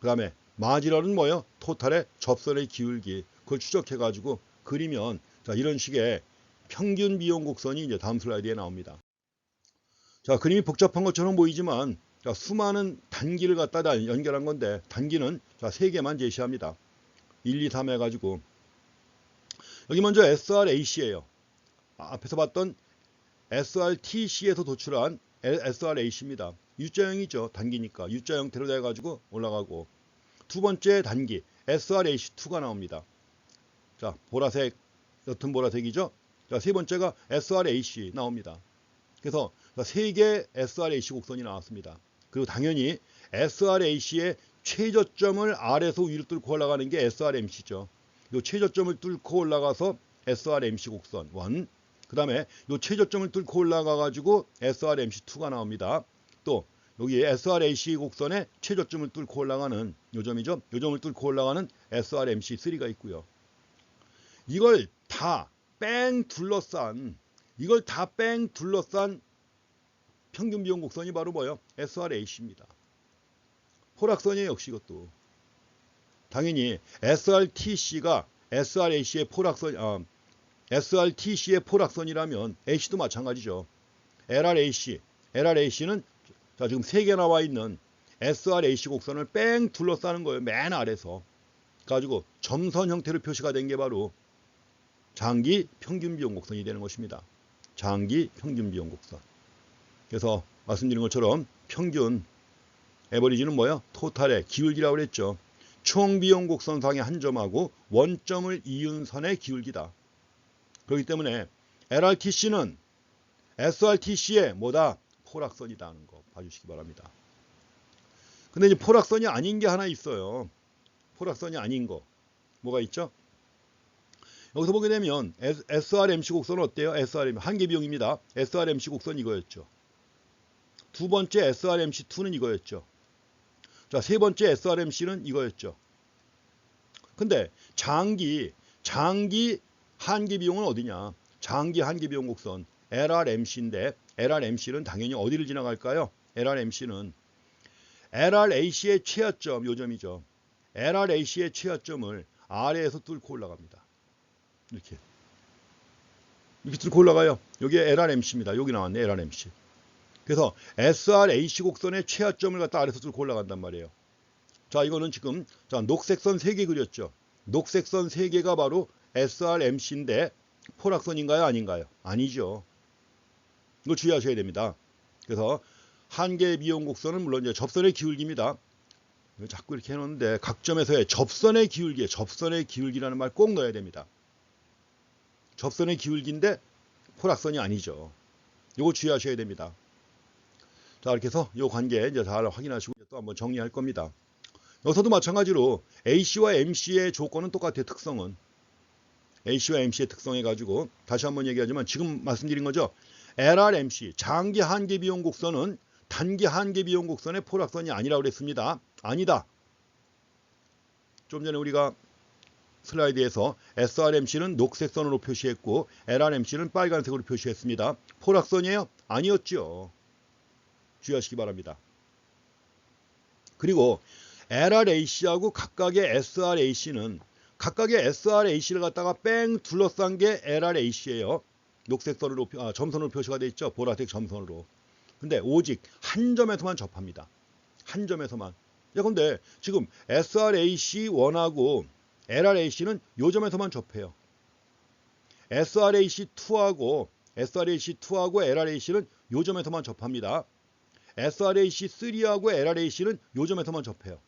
그 다음에 마지널은 뭐예요? 토탈의 접선의 기울기. 그걸 추적해가지고 그리면 자, 이런 식의 평균 비용 곡선이 이제 다음 슬라이드에 나옵니다. 자, 그림이 복잡한 것처럼 보이지만 자, 수많은 단기를 갖다 연결한 건데 단기는 자, 3개만 제시합니다. 1, 2, 3 해가지고 여기 먼저 SRAC예요. 앞에서 봤던 SRTC에서 도출한 SRAC입니다. U자형이죠. 단기니까 U자 형태로 돼가지고 올라가고 두 번째 단기 SRAC2가 나옵니다. 자, 보라색, 옅은 보라색이죠. 자, 세 번째가 SRAC 나옵니다. 그래서 3개 SRAC 곡선이 나왔습니다. 그리고 당연히 SRAC의 최저점을 아래에서 위로 뚫고 올라가는 게 SRMC죠. 이 최저점을 뚫고 올라가서 SRMC 곡선 1. 그 다음에 이 최저점을 뚫고 올라가 가지고 SRMC2가 나옵니다. 또 여기 SRAC 곡선의 최저점을 뚫고 올라가는 요 점이죠. 요 점을 뚫고 올라가는 SRMC3가 있고요. 이걸 다 뺑 둘러싼 평균 비용 곡선이 바로 뭐예요? SRAC입니다. 포락선이에요. 역시 이것도. 당연히 SRTC가 SRAC의 SRTC의 포락선이라면 AC도 마찬가지죠. LRAC는 자, 지금 3개 나와 있는 SRAC 곡선을 뺑 둘러싸는 거예요. 맨 아래서. 가지고 점선 형태로 표시가 된 게 바로 장기 평균 비용 곡선이 되는 것입니다. 장기 평균 비용 곡선. 그래서 말씀드린 것처럼 평균 에버리지는 뭐야? 토탈의 기울기라고 그랬죠. 총 비용 곡선상의 한 점하고 원점을 이은 선의 기울기다. 그렇기 때문에 LRTC는 SRTC의 뭐다? 포락선이다 하는 거 봐주시기 바랍니다. 근데 이제 포락선이 아닌 게 하나 있어요. 포락선이 아닌 거. 뭐가 있죠? 여기서 보게 되면 SRMC 곡선은 어때요? SRM 한계 비용입니다. SRMC 곡선 이거였죠. 두 번째 SRMC2는 이거였죠. 자, 세 번째 SRMC는 이거였죠. 근데 장기 한계 비용은 어디냐? 장기 한계 비용 곡선 LRMC인데 LRMC는 당연히 어디를 지나갈까요? LRMC는 LRAC의 최하점 요점이죠. LRAC의 최하점을 아래에서 뚫고 올라갑니다. 이렇게 뚫고 올라가요. 여기에 LRMC입니다. 여기 나왔네. LRMC. 그래서 SRAC 곡선의 최하점을 갖다 아래에서 뚫고 올라간단 말이에요. 자, 이거는 지금 자, 녹색선 3개 그렸죠. 녹색선 3개가 바로 SRMC인데 포락선인가요? 아닌가요? 아니죠. 이거 주의하셔야 됩니다. 그래서 한계 비용 곡선은 물론 이제 접선의 기울기입니다. 자꾸 이렇게 해놓는데 각 점에서의 접선의 기울기라는 말 꼭 넣어야 됩니다. 접선의 기울기인데 포락선이 아니죠. 이거 주의하셔야 됩니다. 자, 이렇게 해서 이 관계 이제 잘 확인하시고 또 한번 정리할 겁니다. 여기서도 마찬가지로 A씨와 MC의 조건은 똑같아요. 특성은. A씨와 MC의 특성 해가지고 다시 한번 얘기하지만 지금 말씀드린 거죠. LRMC 장기 한계 비용 곡선은 단기 한계 비용 곡선의 포락선이 아니라고 그랬습니다. 아니다. 좀 전에 우리가 슬라이드에서 SRMC는 녹색 선으로 표시했고 LRMC는 빨간색으로 표시했습니다. 포락선이에요? 아니었죠. 주의하시기 바랍니다. 그리고 LRAC하고 각각의 SRAC는 각각의 SRAC를 갖다가 뺑 둘러싼 게 LRAC예요. 녹색 선으로 점선으로 표시가 되어 있죠. 보라색 점선으로. 근데 오직 한 점에서만 접합니다. 한 점에서만. 야, 근데 지금 SRAC1하고 LRAC는 요 점에서만 접해요. SRAC2하고 LRAC는 요 점에서만 접합니다. SRAC3하고 LRAC는 요 점에서만 접해요.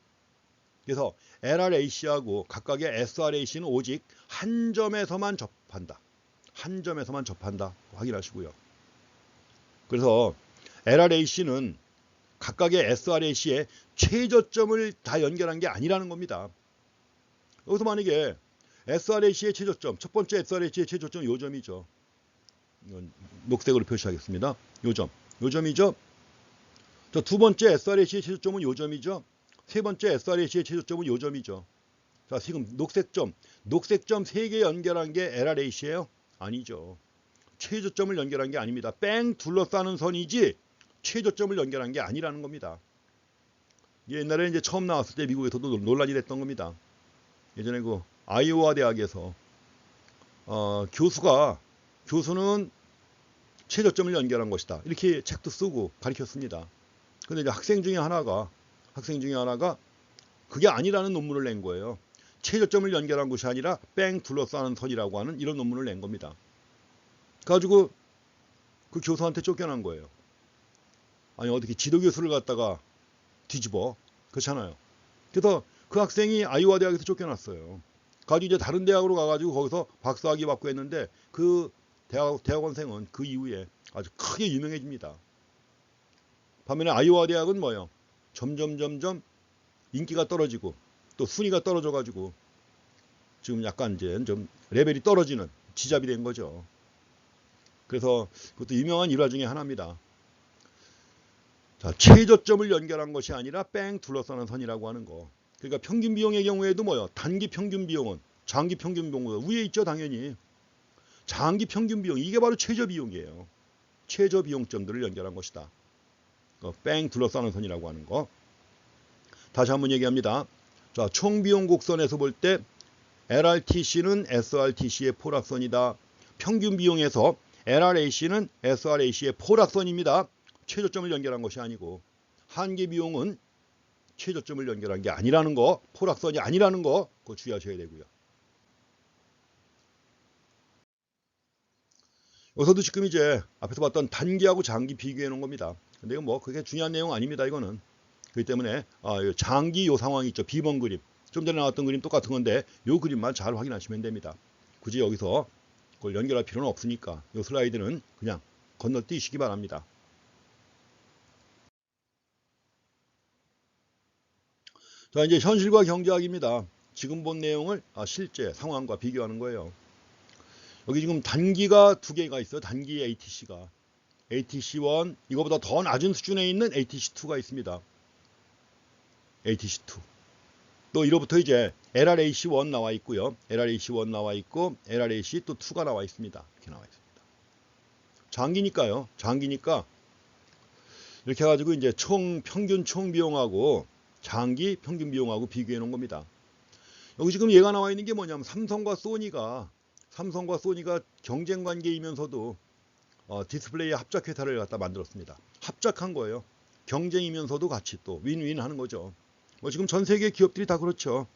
그래서 LRAC하고 각각의 SRAC는 오직 한 점에서만 접한다. 한 점에서만 접한다. 확인하시고요. 그래서 LRAC는 각각의 SRAC의 최저점을 다 연결한 게 아니라는 겁니다. 여기서 만약에 SRAC의 최저점, 첫 번째 SRAC의 최저점 요 점이죠. 이건 녹색으로 표시하겠습니다. 요 점. 요 점이죠. 저 두 번째 SRAC의 최저점은 요 점이죠. 세 번째 SRAC의 최저점은 요 점이죠. 자, 지금 녹색점 3개 연결한 게 LRAC예요? 아니죠. 최저점을 연결한 게 아닙니다. 뺑 둘러싸는 선이지 최저점을 연결한 게 아니라는 겁니다. 옛날에 이제 처음 나왔을 때 미국에서도 논란이 됐던 겁니다. 예전에 그 아이오와 대학에서 교수는 최저점을 연결한 것이다. 이렇게 책도 쓰고 가르쳤습니다. 근데 이제 학생 중에 하나가 그게 아니라는 논문을 낸 거예요. 최저점을 연결한 것이 아니라 뺑 둘러싸는 선이라고 하는 이런 논문을 낸 겁니다. 가지고 그 교수한테 쫓겨난 거예요. 아니 어떻게 지도교수를 갖다가 뒤집어. 그렇잖아요. 그래서 그 학생이 아이오와 대학에서 쫓겨났어요. 가지고 이제 다른 대학으로 가가지고 거기서 박사학위 받고 했는데 그 대학원생은 그 이후에 아주 크게 유명해집니다. 반면에 아이오와 대학은 뭐예요? 점점 인기가 떨어지고 또 순위가 떨어져가지고 지금 약간 이제 좀 레벨이 떨어지는 지잡이 된 거죠. 그래서 그것도 유명한 일화 중에 하나입니다. 자, 최저점을 연결한 것이 아니라 뺑 둘러싸는 선이라고 하는 거. 그러니까 평균 비용의 경우에도 뭐예요? 단기 평균 비용은 장기 평균 비용보다 위에 있죠, 당연히. 장기 평균 비용, 이게 바로 최저 비용이에요. 최저 비용점들을 연결한 것이다. 뺑 둘러싸는 선이라고 하는 거. 다시 한번 얘기합니다. 자, 총 비용 곡선에서 볼 때 LRTC는 SRTC의 포락선이다. 평균 비용에서 LRAC는 SRAC의 포락선입니다. 최저점을 연결한 것이 아니고 한계 비용은 최저점을 연결한 게 아니라는 거, 포락선이 아니라는 거 그거 주의하셔야 되고요. 여기서도 지금 이제 앞에서 봤던 단기하고 장기 비교해 놓은 겁니다. 근데 이건 뭐 그게 중요한 내용 아닙니다. 이거는. 그렇기 때문에 장기 요 상황이 있죠. B번 그림. 좀 전에 나왔던 그림 똑같은 건데 요 그림만 잘 확인하시면 됩니다. 굳이 여기서 그걸 연결할 필요는 없으니까 요 슬라이드는 그냥 건너뛰시기 바랍니다. 자, 이제 현실과 경제학입니다. 지금 본 내용을 실제 상황과 비교하는 거예요. 여기 지금 단기가 두 개가 있어요. 단기 ATC가. ATC1, 이거보다 더 낮은 수준에 있는 ATC2가 있습니다. ATC2. 또 이로부터 이제 LRAC1 나와 있고요. LRAC1 나와 있고 LRAC 또 2가 나와 있습니다. 이렇게 나와 있습니다. 장기니까요. 장기니까 이렇게 해가지고 이제 평균 총 비용하고 장기 평균 비용하고 비교해 놓은 겁니다. 여기 지금 얘가 나와 있는 게 뭐냐면 삼성과 소니가 경쟁 관계이면서도 디스플레이 합작 회사를 갖다 만들었습니다. 합작한 거예요. 경쟁이면서도 같이 또 윈윈 하는 거죠. 뭐 지금 전 세계 기업들이 다 그렇죠.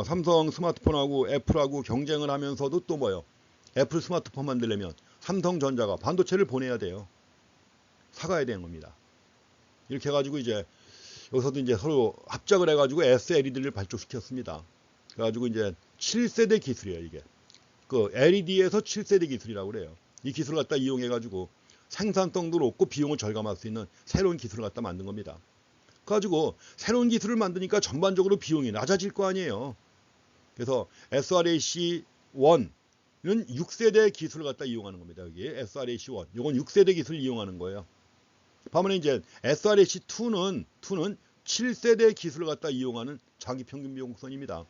삼성 스마트폰하고 애플하고 경쟁을 하면서도 또 뭐요? 애플 스마트폰 만들려면 삼성전자가 반도체를 보내야 돼요. 사가야 되는 겁니다. 이렇게 해가지고 이제 여기서도 이제 서로 합작을 해가지고 SLED를 발족시켰습니다. 그래가지고 이제 7세대 기술이에요, 이게. 그 LED에서 7세대 기술이라고 그래요. 이 기술을 갖다 이용해가지고 생산성도 높고 비용을 절감할 수 있는 새로운 기술을 갖다 만든 겁니다. 그래가지고 새로운 기술을 만드니까 전반적으로 비용이 낮아질 거 아니에요. 그래서 SRAC1은 6세대 기술을 갖다 이용하는 겁니다. 여기 SRAC1. 이건 6세대 기술을 이용하는 거예요. 반면에 이제 SRAC2는 7세대 기술을 갖다 이용하는 장기 평균 비용 곡선입니다.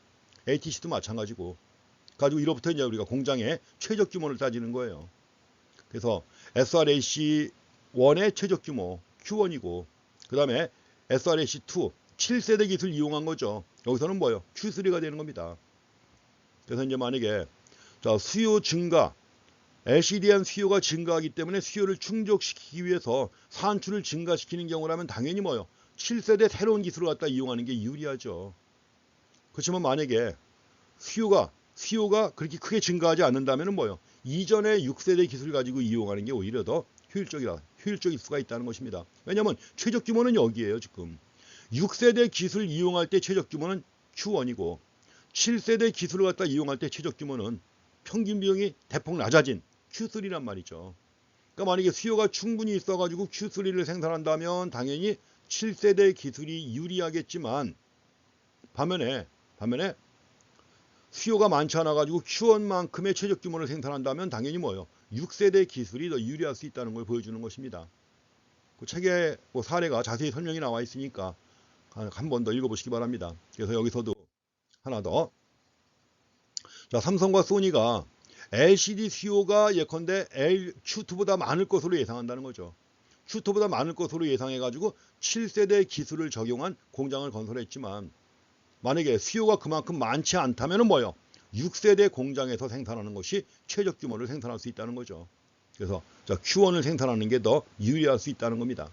ATC도 마찬가지고. 가지고 이로부터 이제 우리가 공장의 최적 규모를 따지는 거예요. 그래서 SRAC1의 최적 규모 Q1이고, 그 다음에 SRAC2 7세대 기술 이용한 거죠. 여기서는 뭐예요? Q3가 되는 겁니다. 그래서 이제 만약에 자, 수요 증가, LCD한 수요가 증가하기 때문에 수요를 충족시키기 위해서 산출을 증가시키는 경우라면 당연히 뭐예요? 7세대 새로운 기술을 갖다 이용하는 게 유리하죠. 그렇지만 만약에 수요가 그렇게 크게 증가하지 않는다면 뭐예요? 이전의 6세대 기술을 가지고 이용하는 게 오히려 더 효율적일 수가 있다는 것입니다. 왜냐하면 최적 규모는 여기에요. 지금 6세대 기술 이용할 때 최적 규모는 Q1이고 7세대 기술을 갖다 이용할 때 최적 규모는 평균 비용이 대폭 낮아진 Q3란 말이죠. 그러니까 만약에 수요가 충분히 있어가지고 Q3를 생산한다면 당연히 7세대 기술이 유리하겠지만 반면에 수요가 많지 않아가지고 Q1만큼의 최적 규모를 생산한다면 당연히 뭐예요? 6세대 기술이 더 유리할 수 있다는 걸 보여주는 것입니다. 그 책에 사례가 자세히 설명이 나와 있으니까 한 번 더 읽어보시기 바랍니다. 그래서 여기서도 하나 더. 자, 삼성과 소니가 LCD 수요가 예컨대 Q2보다 많을 것으로 예상한다는 거죠. Q2보다 많을 것으로 예상해가지고 7세대 기술을 적용한 공장을 건설했지만 만약에 수요가 그만큼 많지 않다면 뭐예요? 6세대 공장에서 생산하는 것이 최적 규모를 생산할 수 있다는 거죠. 그래서 자, Q1을 생산하는 게 더 유리할 수 있다는 겁니다.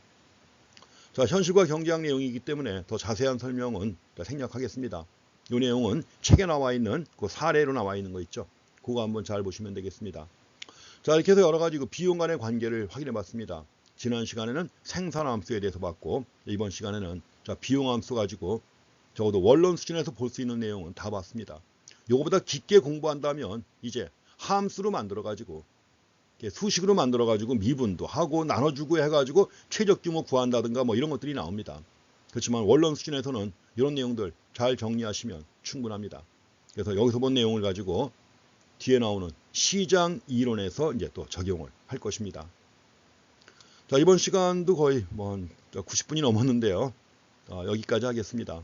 자, 현실과 경제학 내용이기 때문에 더 자세한 설명은 생략하겠습니다. 이 내용은 책에 나와 있는 그 사례로 나와 있는 거 있죠. 그거 한번 잘 보시면 되겠습니다. 자, 이렇게 해서 여러 가지 그 비용 간의 관계를 확인해 봤습니다. 지난 시간에는 생산함수에 대해서 봤고 이번 시간에는 자, 비용함수 가지고 적어도 원론 수준에서 볼 수 있는 내용은 다 봤습니다. 요거보다 깊게 공부한다면 이제 함수로 만들어 가지고 수식으로 만들어 가지고 미분도 하고 나눠주고 해가지고 최적 규모 구한다든가 뭐 이런 것들이 나옵니다. 그렇지만 원론 수준에서는 이런 내용들 잘 정리하시면 충분합니다. 그래서 여기서 본 내용을 가지고 뒤에 나오는 시장 이론에서 이제 또 적용을 할 것입니다. 자, 이번 시간도 거의 90분이 넘었는데요. 여기까지 하겠습니다.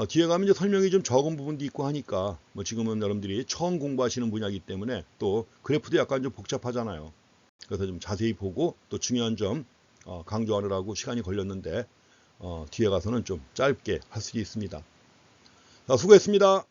뒤에 가면 이제 설명이 좀 적은 부분도 있고 하니까 지금은 여러분들이 처음 공부하시는 분야이기 때문에 또 그래프도 약간 좀 복잡하잖아요. 그래서 좀 자세히 보고 또 중요한 점 강조하느라고 시간이 걸렸는데 뒤에 가서는 좀 짧게 할 수 있습니다. 자, 수고했습니다.